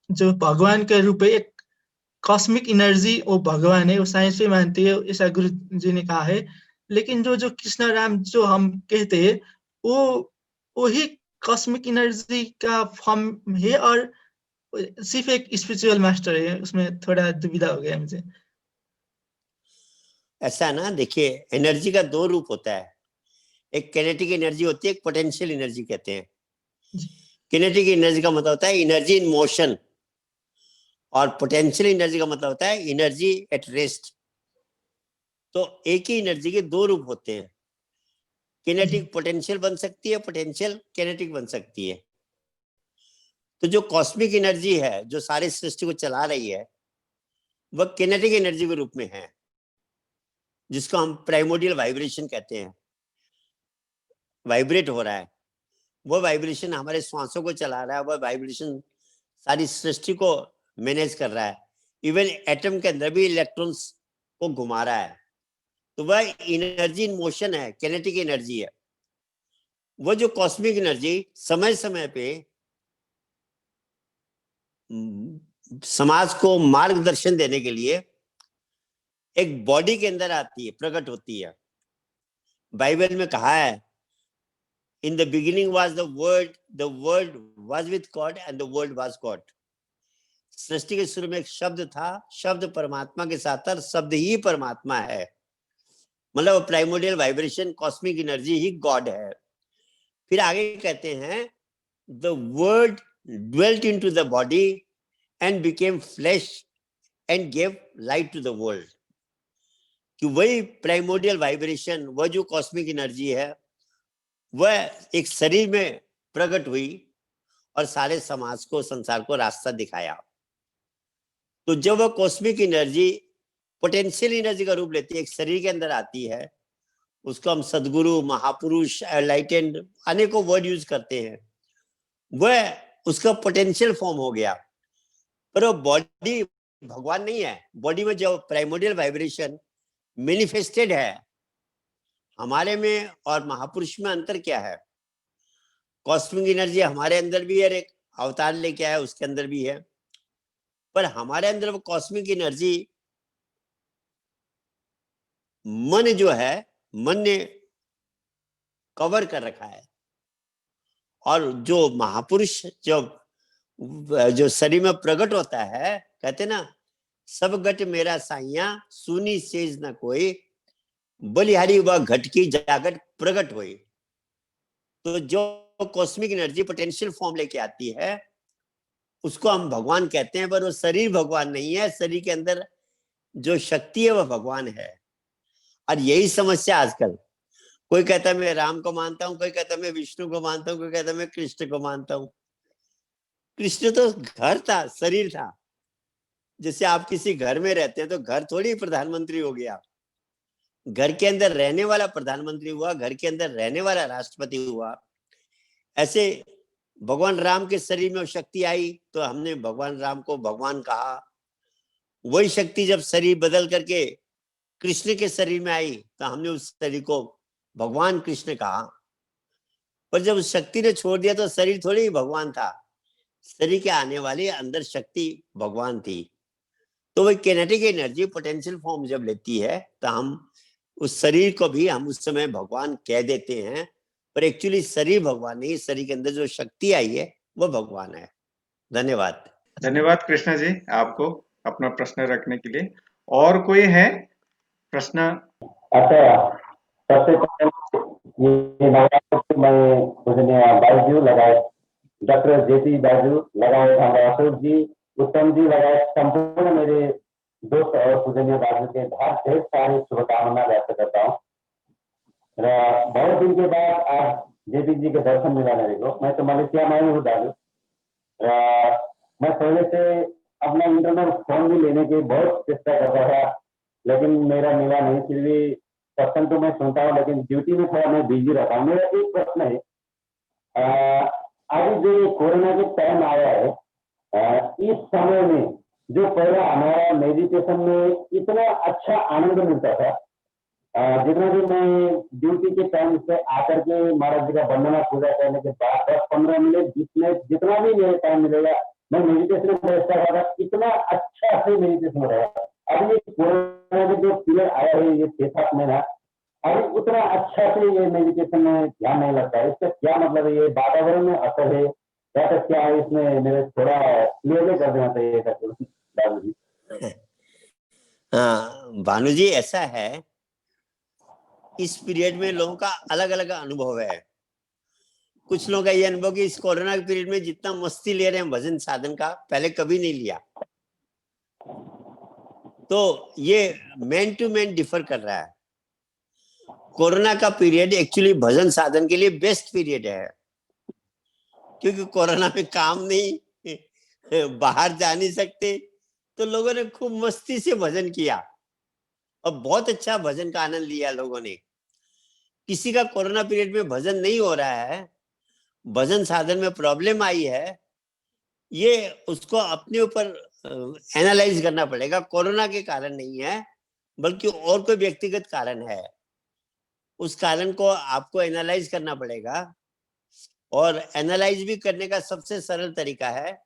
जो भगवान का रूप है, एक कॉस्मिक एनर्जी वो भगवान है, वो साइंस भी मानती है, ऐसा गुरु जी ने कहा है। लेकिन जो जो कृष्णा राम जो हम कहते हैं, वो वही कॉस्मिक एनर्जी का फॉर्म है और सिर्फ एक स्पिरिचुअल मास्टर है। उसमें थोड़ा दुविधा हो गया मुझे। ऐसा है ना, देखिए, एनर्जी का दो रूप होता है। एक किनेटिक एनर्जी होती है, एक पोटेंशियल एनर्जी कहते हैं। किनेटिक एनर्जी का मतलब होता है एनर्जी इन मोशन, और पोटेंशियल एनर्जी का मतलब होता है एनर्जी एट रेस्ट। तो एक ही एनर्जी के दो रूप होते हैं। किनेटिक पोटेंशियल बन सकती है, पोटेंशियल किनेटिक बन सकती है। तो जो कॉस्मिक एनर्जी है जो सारी सृष्टि को चला रही है, वह किनेटिक एनर्जी के रूप में है, जिसको हम प्राइमोर्डियल वाइब्रेशन कहते हैं। वाइब्रेट हो रहा है, वो वाइब्रेशन हमारे श्वासों को चला रहा है, वो वाइब्रेशन सारी सृष्टि को मैनेज कर रहा है। इवन एटम के अंदर भी इलेक्ट्रॉन्स को घुमा रहा है। तो वह एनर्जी इन मोशन है, किनेटिक एनर्जी है। वो जो कॉस्मिक एनर्जी समय समय पे समाज को मार्गदर्शन देने के लिए एक बॉडी के अंदर आती है, प्रकट होती है। बाइबल में कहा है, in the beginning was the word was with God and the word was God. सृष्टि के शुरू में एक शब्द था, शब्द परमात्मा के साथ था, शब्द ही परमात्मा है। मतलब प्राइमोर्डियल वाइब्रेशन, कॉस्मिक एनर्जी ही गॉड है। फिर आगे कहते हैं, the word dwelt into the body and became flesh and gave light to the world। कि वही प्राइमोर्डियल वाइब्रेशन, वह जो कॉस्मिक एनर्जी है, वह एक शरीर में प्रकट हुई और सारे समाज को, संसार को रास्ता दिखाया। तो जब वह कॉस्मिक एनर्जी पोटेंशियल एनर्जी का रूप लेती है, एक शरीर के अंदर आती है, उसको हम सदगुरु, महापुरुष, एनलाइटेंड अनेकों वर्ड यूज करते हैं। वह उसका पोटेंशियल फॉर्म हो गया, पर वो बॉडी भगवान नहीं है। बॉडी में जो प्राइमोर्डियल वाइब्रेशन मैनिफेस्टेड है, हमारे में और महापुरुष में अंतर क्या है? कॉस्मिक एनर्जी हमारे अंदर भी है, एक अवतार लेके आया उसके अंदर भी है, पर हमारे अंदर वो कॉस्मिक एनर्जी मन जो है, मन ने कवर कर रखा है। और जो महापुरुष जो शरीर में प्रकट होता है, कहते ना, सब घट मेरा साइया सुनी सेज न कोई, बलिहारी वह घट की जागट प्रकट हुई। तो जो कॉस्मिक एनर्जी पोटेंशियल फॉर्म लेके आती है, उसको हम भगवान कहते हैं, पर वो शरीर भगवान नहीं है। शरीर के अंदर जो शक्ति है वह भगवान है। और यही समस्या आजकल, कोई कहता है मैं राम को मानता हूं, कोई कहता है मैं विष्णु को मानता हूं, कोई कहता है मैं कृष्ण को मानता हूं। कृष्ण तो घर था, शरीर था। जैसे आप किसी घर में रहते हैं तो घर थोड़ी प्रधानमंत्री हो गया। घर के अंदर रहने वाला प्रधानमंत्री हुआ, घर के अंदर रहने वाला राष्ट्रपति हुआ। ऐसे भगवान राम के शरीर में शक्ति आई तो हमने भगवान राम को भगवान कहा। वही शक्ति जब शरीर बदल करके कृष्ण के शरीर में आई तो हमने उस शरीर को भगवान कृष्ण कहा। पर जब उस शक्ति ने छोड़ दिया तो शरीर थोड़ी ही भगवान था। शरीर के आने वाली अंदर शक्ति भगवान थी। तो वही किनेटिक एनर्जी पोटेंशियल फॉर्म जब लेती है तो हम उस शरीर को भी हम उस समय भगवान कह देते हैं, पर एक्चुअली शरीर भगवान नहीं, शरीर के अंदर जो शक्ति आई है वो भगवान है। धन्यवाद। धन्यवाद कृष्णा जी आपको अपना प्रश्न रखने के लिए। और कोई है प्रश्न? अच्छा, सबसे पहले ये नवरात्र मैं पूजनीय बाईजू लगाए, डॉक्टर जेपी बाजू लगाए, हमारे अशोक जी, उत्तम जी लगाए, संपूर्ण मेरे दोस्त और पूजनीय बाजू के ढेर सारी शुभकामना व्यक्त करता हूँ। बहुत दिन के बाद आज जेपी जी के दर्शन मिला मेरे को। मैं तो मलेशिया में ही हूँ दादू। मैं पहले से अपना इंटरनल फोन भी लेने की बहुत चेष्टा कर रहा था, लेकिन मेरा मिला नहीं। फिर भी सत्संग तो मैं सुनता हूँ, लेकिन ड्यूटी में थोड़ा मैं बिजी रहता हूँ। मेरा एक प्रश्न है, अभी जो कोरोना के टाइम आया है, इस समय में जो पहला हमारा मेडिटेशन में इतना अच्छा आनंद मिलता था, जितना भी मैं ड्यूटी के टाइम से आकर के महाराज जी का वंदना पूजा करने के बाद 10-15 मिनट जितना भी मेरे टाइम मिलेगा मैं मेडिटेशन में बैठता था, इतना अच्छा से मेडिटेशन हो रहा है। अब ये कोरोना के जो पीरियड आया है, ये 6-7 महीना, अभी उतना अच्छा से ये मेडिटेशन में ध्यान नहीं लगता है। इसका क्या मतलब है? ये वातावरण में असर है या तो क्या है? इसमें मेरे थोड़ा क्लियर कर देना चाहिए दादू जी। भानु जी, ऐसा है, इस पीरियड में लोगों का अलग अलग अनुभव है। कुछ लोगों का ये अनुभव कि इस कोरोना के पीरियड में जितना मस्ती ले रहे हैं भजन साधन का, पहले कभी नहीं लिया। तो ये मैन टू मैन डिफर कर रहा है। कोरोना का पीरियड एक्चुअली भजन साधन के लिए बेस्ट पीरियड है, क्योंकि कोरोना में काम नहीं, बाहर जा नहीं सकते, तो लोगों ने खूब मस्ती से भजन किया और बहुत अच्छा भजन का आनंद लिया लोगों ने। किसी का कोरोना पीरियड में भजन नहीं हो रहा है, भजन साधन में प्रॉब्लम आई है, ये उसको अपने ऊपर एनालाइज करना पड़ेगा। कोरोना के कारण नहीं है, बल्कि और कोई व्यक्तिगत कारण है। उस कारण को आपको एनालाइज करना पड़ेगा, और एनालाइज भी करने का सबसे सरल तरीका है,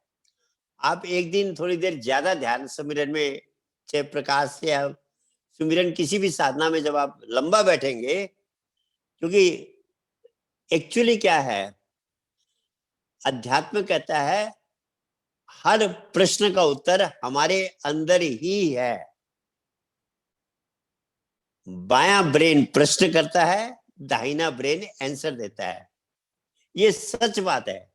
आप एक दिन थोड़ी देर ज्यादा ध्यान सुमिरन में, चाहे प्रकाश या सुमिरन किसी भी साधना में जब आप लंबा बैठेंगे, क्योंकि एक्चुअली क्या है, अध्यात्म कहता है हर प्रश्न का उत्तर हमारे अंदर ही है। बायां ब्रेन प्रश्न करता है, दाहिना ब्रेन आंसर देता है। ये सच बात है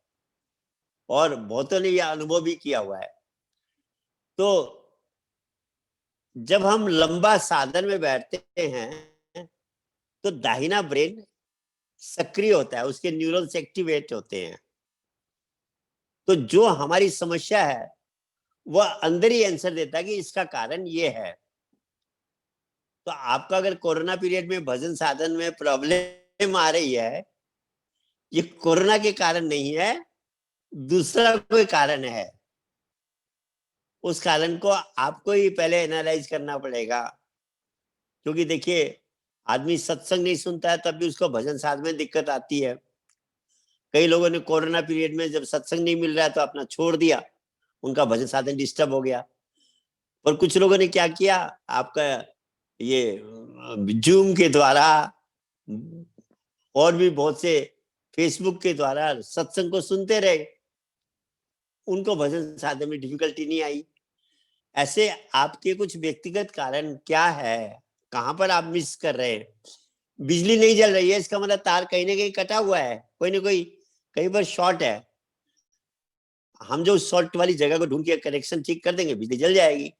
और बहुतों ने यह अनुभव भी किया हुआ है। तो जब हम लंबा साधन में बैठते हैं तो दाहिना ब्रेन सक्रिय होता है, उसके न्यूरॉन्स एक्टिवेट होते हैं। तो जो हमारी समस्या है वह अंदर ही आंसर देता है कि इसका कारण ये है। तो आपका अगर कोरोना पीरियड में भजन साधन में प्रॉब्लम आ रही है, ये कोरोना के कारण नहीं है, दूसरा कोई कारण है। उस कारण को आपको ही पहले एनालाइज करना पड़ेगा। क्योंकि देखिए, आदमी सत्संग नहीं सुनता है तब भी उसको भजन साधन में दिक्कत आती है। कई लोगों ने कोरोना पीरियड में जब सत्संग नहीं मिल रहा है तो अपना छोड़ दिया, उनका भजन साधन डिस्टर्ब हो गया। पर कुछ लोगों ने क्या किया, आपका ये जूम के द्वारा और भी बहुत से फेसबुक के द्वारा सत्संग को सुनते रहे, उनको भजन साधन में डिफिकल्टी नहीं आई। ऐसे आपके कुछ व्यक्तिगत कारण क्या है, कहाँ पर आप मिस कर रहे हैं? बिजली नहीं जल रही है, इसका मतलब तार कहीं ना कहीं कटा हुआ है, कोई ना कोई कहीं पर शॉर्ट है। हम जो शॉर्ट वाली जगह को ढूंढ के कनेक्शन ठीक कर देंगे, बिजली जल जाएगी।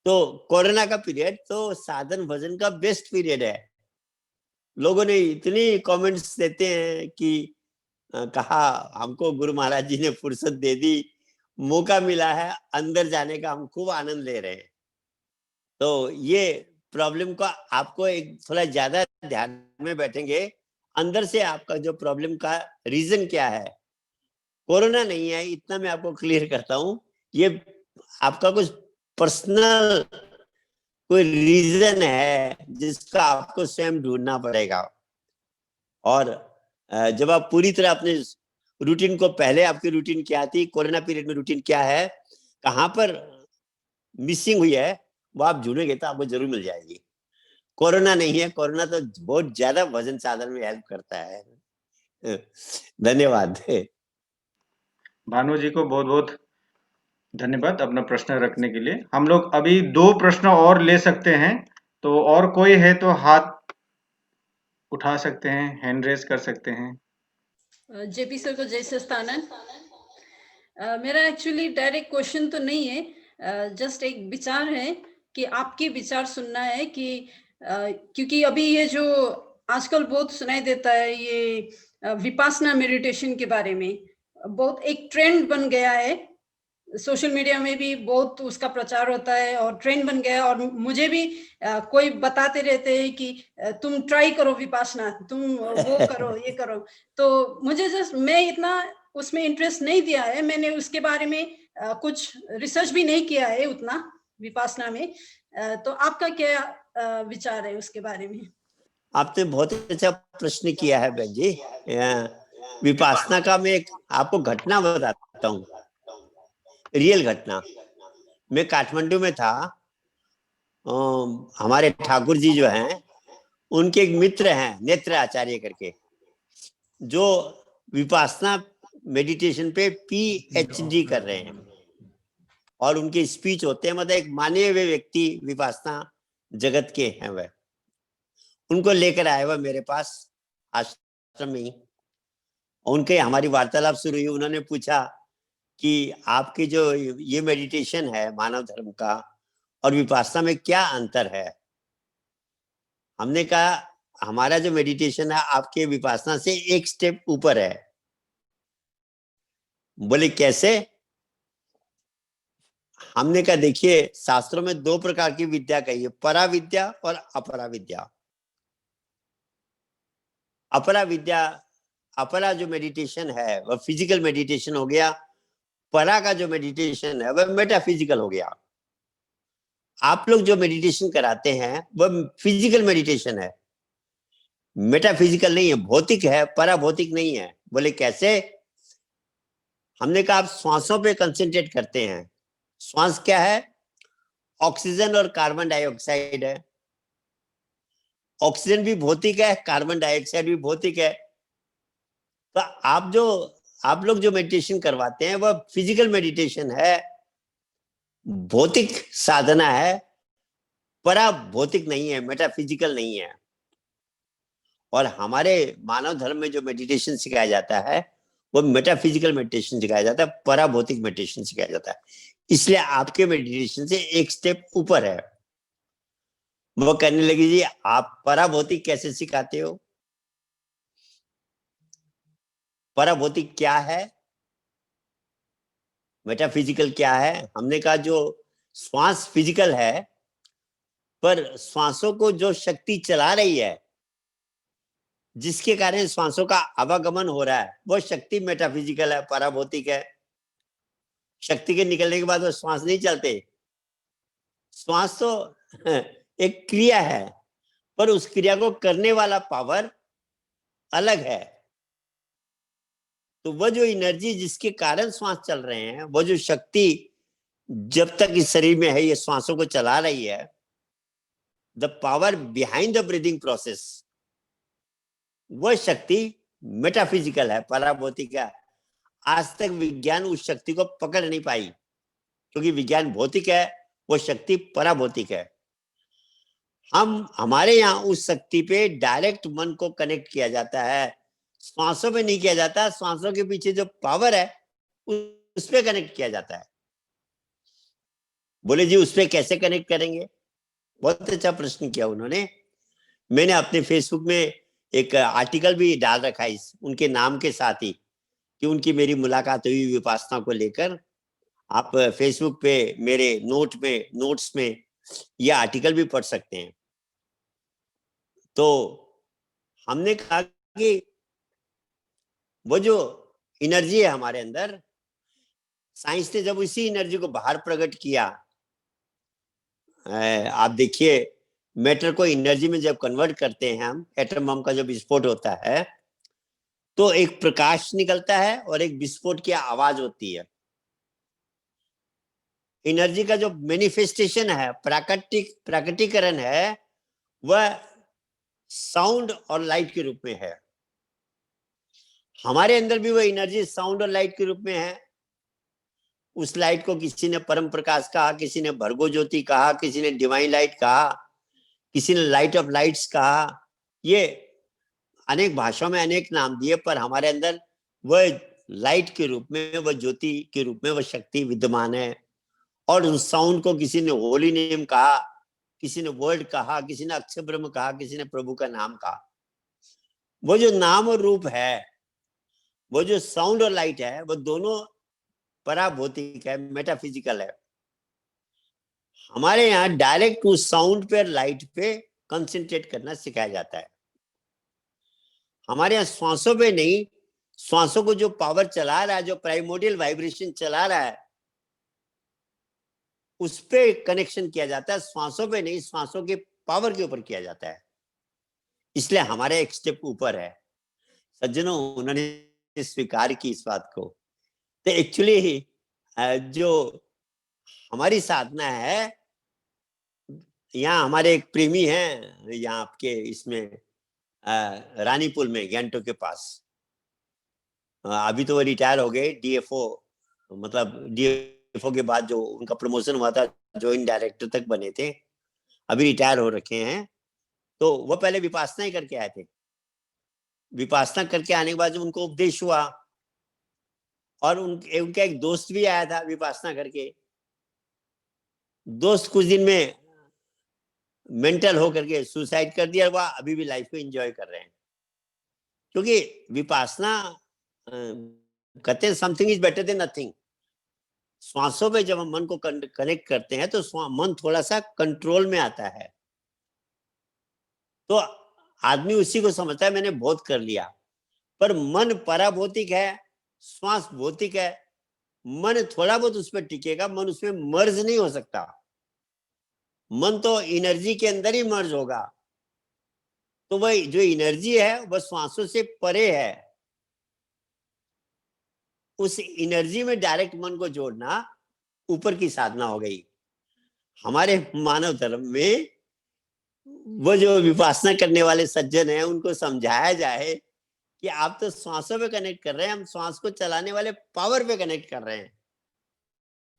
तो कोरोना का पीरियड तो साधन भजन का बेस्ट पीरियड है। लोगों ने इतनी कमेंट्स देते हैं कि कहा हमको गुरु महाराज जी ने फुर्सत दे दी, मौका मिला है अंदर जाने का, हम खूब आनंद ले रहे हैं। तो ये प्रॉब्लम को आपको एक थोड़ा ज्यादा ध्यान में बैठेंगे, अंदर से आपका जो प्रॉब्लम का रीजन क्या है, कोरोना नहीं है, इतना मैं आपको क्लियर करता हूं। ये आपका कुछ पर्सनल कोई रीजन है जिसका आपको स्वयं ढूंढना पड़ेगा। और जब आप पूरी तरह अपने रूटीन को, पहले आपकी रूटीन क्या थी, कोरोना पीरियड में रूटीन क्या है, कहाँ पर मिसिंग हुई है वो आप जुड़ेंगे तो आपको जरूर मिल जाएगी। कोरोना नहीं है, कोरोना तो बहुत ज्यादा वजन साधन में हेल्प करता है। धन्यवाद। भानु जी को बहुत बहुत धन्यवाद अपना प्रश्न रखने के लिए। हम लोग अभी 2 प्रश्न और ले सकते हैं, तो और कोई है तो हाथ उठा सकते हैं, हैंड रेज कर सकते हैं। जेपी सर को जय सस्तानंद। मेरा एक्चुअली डायरेक्ट क्वेश्चन तो नहीं है, जस्ट एक विचार है कि आपके विचार सुनना है कि क्योंकि अभी ये जो आजकल बहुत सुनाई देता है ये विपासना मेडिटेशन के बारे में, बहुत एक ट्रेंड बन गया है। सोशल मीडिया में भी बहुत उसका प्रचार होता है और ट्रेंड बन गया है, और मुझे भी कोई बताते रहते हैं कि तुम ट्राई करो विपासना, तुम वो करो ये करो। तो मुझे जस्ट मैं इतना उसमें इंटरेस्ट नहीं दिया है, मैंने उसके बारे में कुछ रिसर्च भी नहीं किया है उतना विपासना में। तो आपका क्या विचार है उसके बारे में? आपने बहुत अच्छा प्रश्न किया है बहन जी। विपासना का मैं एक आपको घटना बताता हूँ, रियल घटना। मैं काठमांडू में था, हमारे ठाकुर जी जो हैं उनके एक मित्र हैं नेत्र आचार्य करके, जो विपासना मेडिटेशन पे PhD कर रहे हैं, और उनके स्पीच होते हैं, मतलब एक माने हुए व्यक्ति विपासना जगत के हैं वह। उनको लेकर आए वह मेरे पास आश्रम में ही, उनके हमारी वार्तालाप शुरू हुई। उन्होंने पूछा कि आपकी जो ये मेडिटेशन है मानव धर्म का और विपासना में क्या अंतर है। हमने कहा हमारा जो मेडिटेशन है आपके विपासना से एक स्टेप ऊपर है। बोले कैसे? हमने कहा देखिए शास्त्रों में 2 प्रकार की विद्या कही है, परा विद्या और अपरा विद्या। अपरा विद्या, अपरा जो मेडिटेशन है वह फिजिकल मेडिटेशन हो गया, परा का जो मेडिटेशन है वह मेटाफिजिकल हो गया। आप लोग जो मेडिटेशन कराते हैं वह फिजिकल मेडिटेशन है, मेटाफिजिकल नहीं है, भौतिक है, परा भौतिक नहीं है। बोले कैसे? हमने कहा आप श्वासों पे कंसंट्रेट करते हैं। श्वास क्या है? ऑक्सीजन और कार्बन डाइऑक्साइड है। ऑक्सीजन भी भौतिक है, कार्बन डाइऑक्साइड भी भौतिक है। तो आप लोग जो मेडिटेशन करवाते हैं वह फिजिकल मेडिटेशन है, भौतिक साधना है, परा भौतिक नहीं है, मेटाफिजिकल नहीं है। और हमारे मानव धर्म में जो मेडिटेशन सिखाया जाता है वो मेटाफिजिकल मेडिटेशन सिखाया जाता है, परा भौतिक मेडिटेशन सिखाया जाता है। इसलिए आपके मेडिटेशन से एक स्टेप ऊपर है। वो कहने लगी जी आप परा भौतिक कैसे सिखाते हो? परा भौतिक क्या है, मेटाफिजिकल क्या है? हमने कहा जो श्वास फिजिकल है, पर श्वासों को जो शक्ति चला रही है, जिसके कारण श्वासों का आवागमन हो रहा है, वो शक्ति मेटाफिजिकल है, पराभौतिक है। शक्ति के निकलने के बाद वो श्वास नहीं चलते। श्वास तो एक क्रिया है, पर उस क्रिया को करने वाला पावर अलग है। तो वह जो एनर्जी जिसके कारण श्वास चल रहे हैं, वो जो शक्ति जब तक इस शरीर में है ये श्वासों को चला रही है, the power behind the breathing process, वह शक्ति मेटाफिजिकल है, पराभौतिक है। आज तक विज्ञान उस शक्ति को पकड़ नहीं पाई, क्योंकि विज्ञान भौतिक है, वो शक्ति पराभौतिक है। हमारे यहाँ उस शक्ति पे डायरेक्ट मन को कनेक्ट किया जाता है, श्वासों पे नहीं किया जाता। श्वासों के पीछे जो पावर है उस पे कनेक्ट किया जाता है। बोले जी उस पे कैसे कनेक्ट करेंगे? बहुत अच्छा प्रश्न किया उन्होंने। मैंने अपने फेसबुक में एक आर्टिकल भी डाल रखा है उनके नाम के साथ ही, कि उनकी मेरी मुलाकात हुई विपासना को लेकर। आप फेसबुक पे मेरे नोट्स में यह आर्टिकल भी पढ़ सकते हैं। तो हमने कहा कि वो जो एनर्जी है हमारे अंदर, साइंस ने जब इसी एनर्जी को बाहर प्रकट किया, आप देखिए मैटर को एनर्जी में जब कन्वर्ट करते हैं हम, एटम बम का जब विस्फोट होता है तो एक प्रकाश निकलता है और एक विस्फोट की आवाज होती है। एनर्जी का जो मैनिफेस्टेशन है, प्राकृतिकरण है, वह साउंड और लाइट के रूप में है। हमारे अंदर भी वह एनर्जी साउंड और लाइट के रूप में है। उस लाइट को किसी ने परम प्रकाश कहा, किसी ने भर्गो ज्योति कहा, किसी ने डिवाइन लाइट कहा, किसी ने लाइट ऑफ लाइट्स कहा। ये अनेक भाषाओं में अनेक नाम दिए, पर हमारे अंदर वह लाइट के रूप में, वह ज्योति के रूप में वह शक्ति विद्यमान है। और उस साउंड को किसी ने होली नेम कहा, किसी ने वर्ड कहा, किसी ने अक्षर ब्रह्म कहा, किसी ने प्रभु का नाम कहा। वो जो नाम और रूप है, वो जो साउंड और लाइट है, वो दोनों पराभौतिक है, मेटाफिजिकल है। हमारे यहाँ डायरेक्ट उस साउंड पे, लाइट पे कंसंट्रेट करना सिखाया जाता है। हमारे यहाँ श्वासों पे नहीं, श्वासों को जो पावर चला रहा है, जो प्राइमोर्डियल वाइब्रेशन चला रहा है, उस पे कनेक्शन किया जाता है। श्वासों पे नहीं, श्वासों के पावर के ऊपर किया जाता है। इसलिए हमारे एक स्टेप ऊपर है। सज्जनों, उन्होंने स्वीकार की इस बात को। तो एक्चुअली जो हमारी साधना है, यहाँ हमारे एक प्रेमी हैं, यहाँ आपके इसमें रानीपुल में, गैंगटोक के पास। अभी तो वो रिटायर हो गए, डीएफओ, मतलब डीएफओ के बाद जो उनका प्रमोशन हुआ था, जॉइंट डायरेक्टर तक बने थे, अभी रिटायर हो रखे हैं। तो वो पहले विपासना ही करके आए थे। विपासना करके आने के बाद जो उनको उपदेश हुआ, और उनका एक दोस्त भी आया था विपासना करके। दोस्त कुछ दिन में मेंटल हो करके सुसाइड कर दिया। वह अभी भी लाइफ को एंजॉय कर रहे हैं, क्योंकि विपासना कहते हैं something is better than nothing. श्वासों पे जब हम मन को कनेक्ट करते हैं तो मन थोड़ा सा कंट्रोल में आता है। तो आदमी उसी को समझता है मैंने बहुत कर लिया, पर मन पराभौतिक है, श्वास भौतिक है। मन थोड़ा बहुत उस पर टिकेगा, मन उसमें मर्ज नहीं हो सकता। मन तो एनर्जी के अंदर ही मर्ज होगा। तो वह जो एनर्जी है वह श्वासों से परे है। उस एनर्जी में डायरेक्ट मन को जोड़ना ऊपर की साधना हो गई। हमारे मानव धर्म में वो जो विपासना करने वाले सज्जन हैं, उनको समझाया जाए कि आप तो श्वासों पे कनेक्ट कर रहे हैं, हम श्वास को चलाने वाले पावर पे कनेक्ट कर रहे हैं।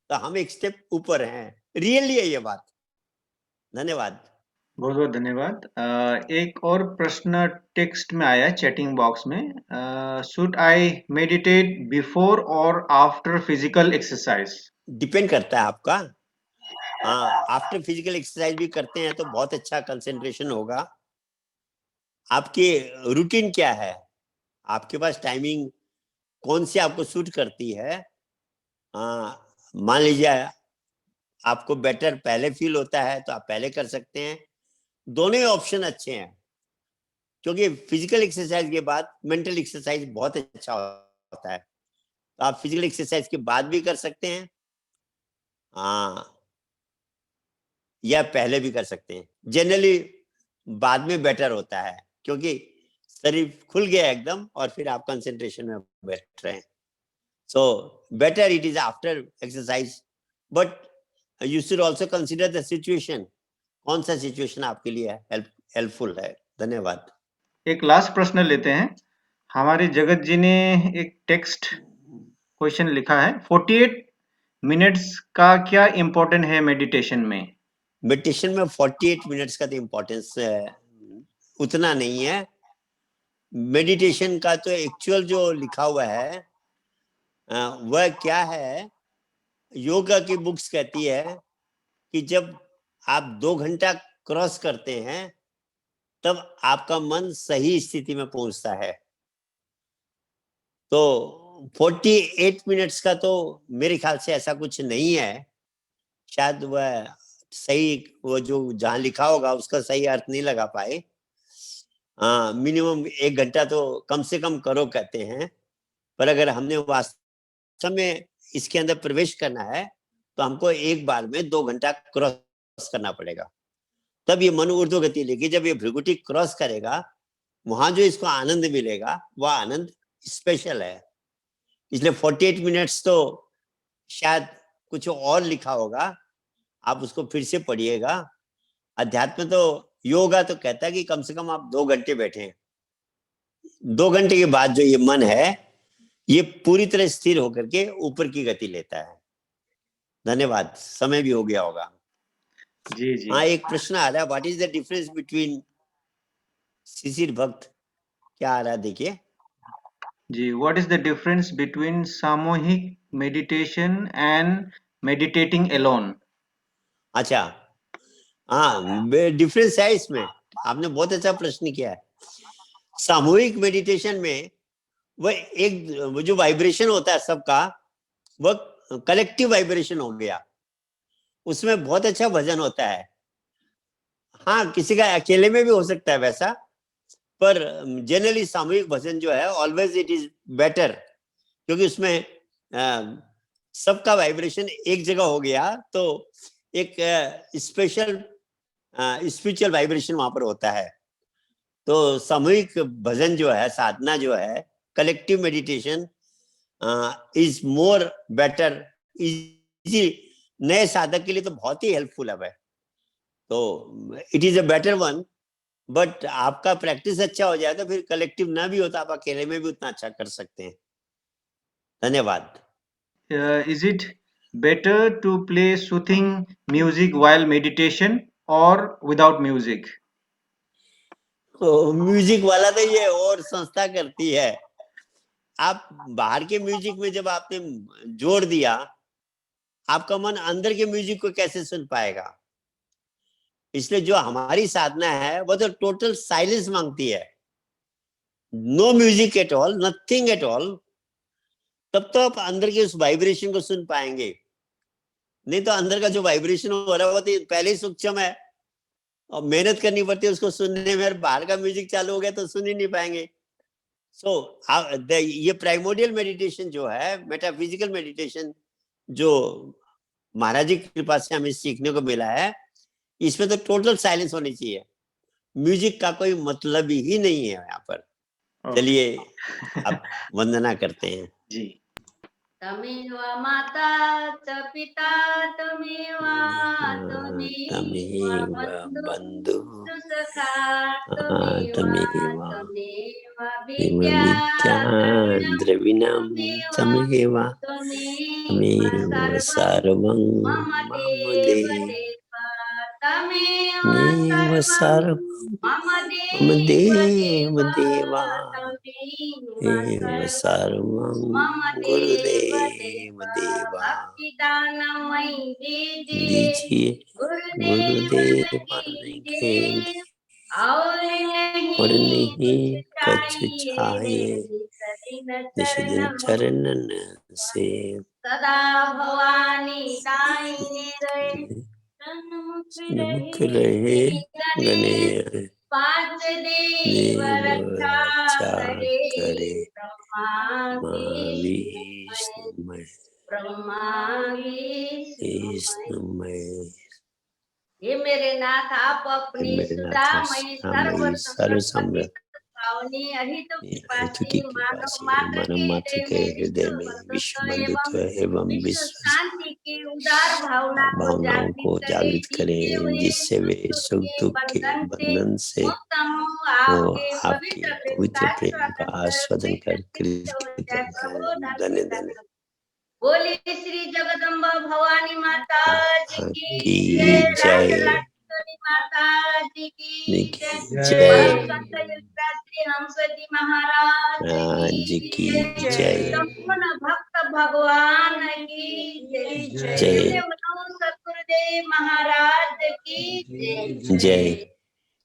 तो हम एक स्टेप ऊपर हैं। रियली है ये बात। धन्यवाद। बहुत बहुत धन्यवाद। एक और प्रश्न टेक्स्ट में आया है, चैटिंग बॉक्स में। शुड आई मेडिटेट बिफोर और आफ्टर फिजिकल एक्सरसाइज? डिपेंड करता है आपका। हाँ, आफ्टर फिजिकल एक्सरसाइज भी करते हैं तो बहुत अच्छा कंसंट्रेशन होगा। आपकी रूटीन क्या है, आपके पास टाइमिंग कौन सी आपको सूट करती है? मान लीजिए आपको बेटर पहले फील होता है तो आप पहले कर सकते हैं। दोनों ही ऑप्शन अच्छे हैं, क्योंकि फिजिकल एक्सरसाइज के बाद मेंटल एक्सरसाइज बहुत अच्छा होता है। तो आप फिजिकल एक्सरसाइज के बाद भी कर सकते हैं, या पहले भी कर सकते हैं। जनरली बाद में बेटर होता है, क्योंकि शरीर खुल गया एकदम और फिर आप कंसंट्रेशन में बैठ रहे हैं। So better it is after exercise, but you should also consider the situation. कौन सा सिचुएशन आपके लिए हेल्पफुल है? धन्यवाद। एक लास्ट प्रश्न लेते हैं। हमारे जगत जी ने एक टेक्स्ट क्वेश्चन लिखा है, 48 मिनट्स का क्या इम्पोर्टेंट है मेडिटेशन में? मेडिटेशन में 48 मिनट्स का तो इम्पोर्टेंस उतना नहीं है। मेडिटेशन का तो एक्चुअल जो लिखा हुआ है वह क्या है, योगा की बुक्स कहती है कि जब आप 2 घंटा क्रॉस करते हैं तब आपका मन सही स्थिति में पहुंचता है। तो 48 मिनट्स का तो मेरे ख्याल से ऐसा कुछ नहीं है। शायद वह सही, वो जो जहां लिखा होगा उसका सही अर्थ नहीं लगा पाए। मिनिमम 1 घंटा तो कम से कम करो कहते हैं, पर अगर हमने वास्तव में इसके अंदर प्रवेश करना है तो हमको एक बार में 2 घंटा क्रॉस करना पड़ेगा, तब ये मन ऊर्ध्व गति लेगी। जब ये भृगुटी क्रॉस करेगा, वहां जो इसको आनंद मिलेगा वह आनंद स्पेशल है। इसलिए 48 मिनट्स तो शायद कुछ और लिखा होगा, आप उसको फिर से पढ़िएगा। अध्यात्म तो योगा तो कहता है कि कम से कम आप 2 घंटे बैठे, 2 घंटे के बाद जो ये मन है ये पूरी तरह स्थिर होकर के ऊपर की गति लेता है। धन्यवाद, समय भी हो गया होगा। जी जी हाँ, एक प्रश्न आ रहा है, what is the difference between शिशिर भक्त, क्या आ रहा है देखिए। जी, what is the difference between सामूहिक मेडिटेशन एंड मेडिटेटिंग अलोन? अच्छा, हाँ डिफरेंस है इसमें, आपने बहुत अच्छा प्रश्न किया है। सामूहिक मेडिटेशन में वो जो वाइब्रेशन होता है सबका, वह कलेक्टिव वाइब्रेशन हो गया, उसमें बहुत अच्छा भजन होता है। हाँ, किसी का अकेले में भी हो सकता है वैसा, पर जनरली सामूहिक भजन जो है ऑलवेज इट इज बेटर, क्योंकि उसमें सबका वाइब्रेशन एक जगह हो गया, तो एक स्पेशल स्पिरिचुअल वाइब्रेशन वहां पर होता है। तो सामूहिक भजन जो है, साधना जो है, collective meditation is more better, easy, नए साधक के लिए तो बहुत ही हेल्पफुल है। तो it is a better one, but आपका प्रैक्टिस अच्छा हो जाए तो फिर कलेक्टिव ना भी होता, आप अकेले में भी उतना अच्छा कर सकते हैं। धन्यवाद। Is it better to play soothing music while meditation or without music? तो म्यूजिक वाला तो ये और संस्था करती है। आप बाहर के म्यूजिक में जब आपने जोड़ दिया, आपका मन अंदर के म्यूजिक को कैसे सुन पाएगा? इसलिए जो हमारी साधना है वो तो टोटल साइलेंस मांगती है, no music at all, nothing at all, तब तो आप अंदर के उस वाइब्रेशन को सुन पाएंगे। नहीं तो अंदर का जो वाइब्रेशन हो रहा है वो तो पहले ही सूक्ष्म है और मेहनत करनी पड़ती है उसको सुनने में, बाहर का म्यूजिक चालू हो गया तो सुन ही नहीं पाएंगे। सो ये प्राइमोडियल मेडिटेशन जो है, मेटाफिजिकल मेडिटेशन, जो महाराज जी की कृपा से हमें सीखने को मिला है, इसमें तो टोटल साइलेंस होनी चाहिए, म्यूजिक का कोई मतलब ही नहीं है यहाँ पर। चलिए अब वंदना करते हैं। जी। तमेव माता च पिता तमेव तमेव बंधु बंधु सखा तमेव तमेव विद्या विद्या द्रविणं तमेव त्वमेव तमेव सर्वं सर्वं मम मम देव देव तमेव सर्वं मम मम देव देवा तमेव एव सर्वं सर्वं मम देव गुरुदेव देवा भक्ति दानमयी दीजिए गुरुदेव गुरुदेव के और और नहीं नहीं कछ चाहिए चाहिए निज निज दिन चरणन से सदा भवानी दाहिने रहे मुख रहे गणे पांच देव देव रक्षा रक्षा करे करे विष्णुमय ब्रह्मा विष्णुमय। ये मेरे नाथ, आप अपनी मेरे नाथ सुधामयी रामयी सर्व समृत पावनी अहित कृपा हेतु से की कृपा मानव से मानव मात्र के हृदय में विश्व बंधुत्व एवं विश्व शांति की उदार भावनाओं को जागृत करें, जिससे वे सुख दुख के बंधन से वो आपके पवित्र प्रेम का आस्वादन कर कृत धन्य धन्य बोले श्री जगदम्बा भवानी माता जी की जय, जय राजराजेश्वरी माता जी की जय, जय परम संत योगीराज हंस जी महाराज जी की जय, जय संपूर्ण भक्त भगवान की जय, जय सतगुरुदेव महाराज की जय। जय।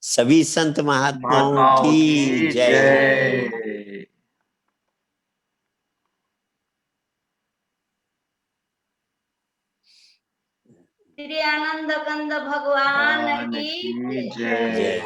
सभी संत महात्माओं महात्माओं की की जय। जय। श्री आनंद कंद भगवान की जय। जय।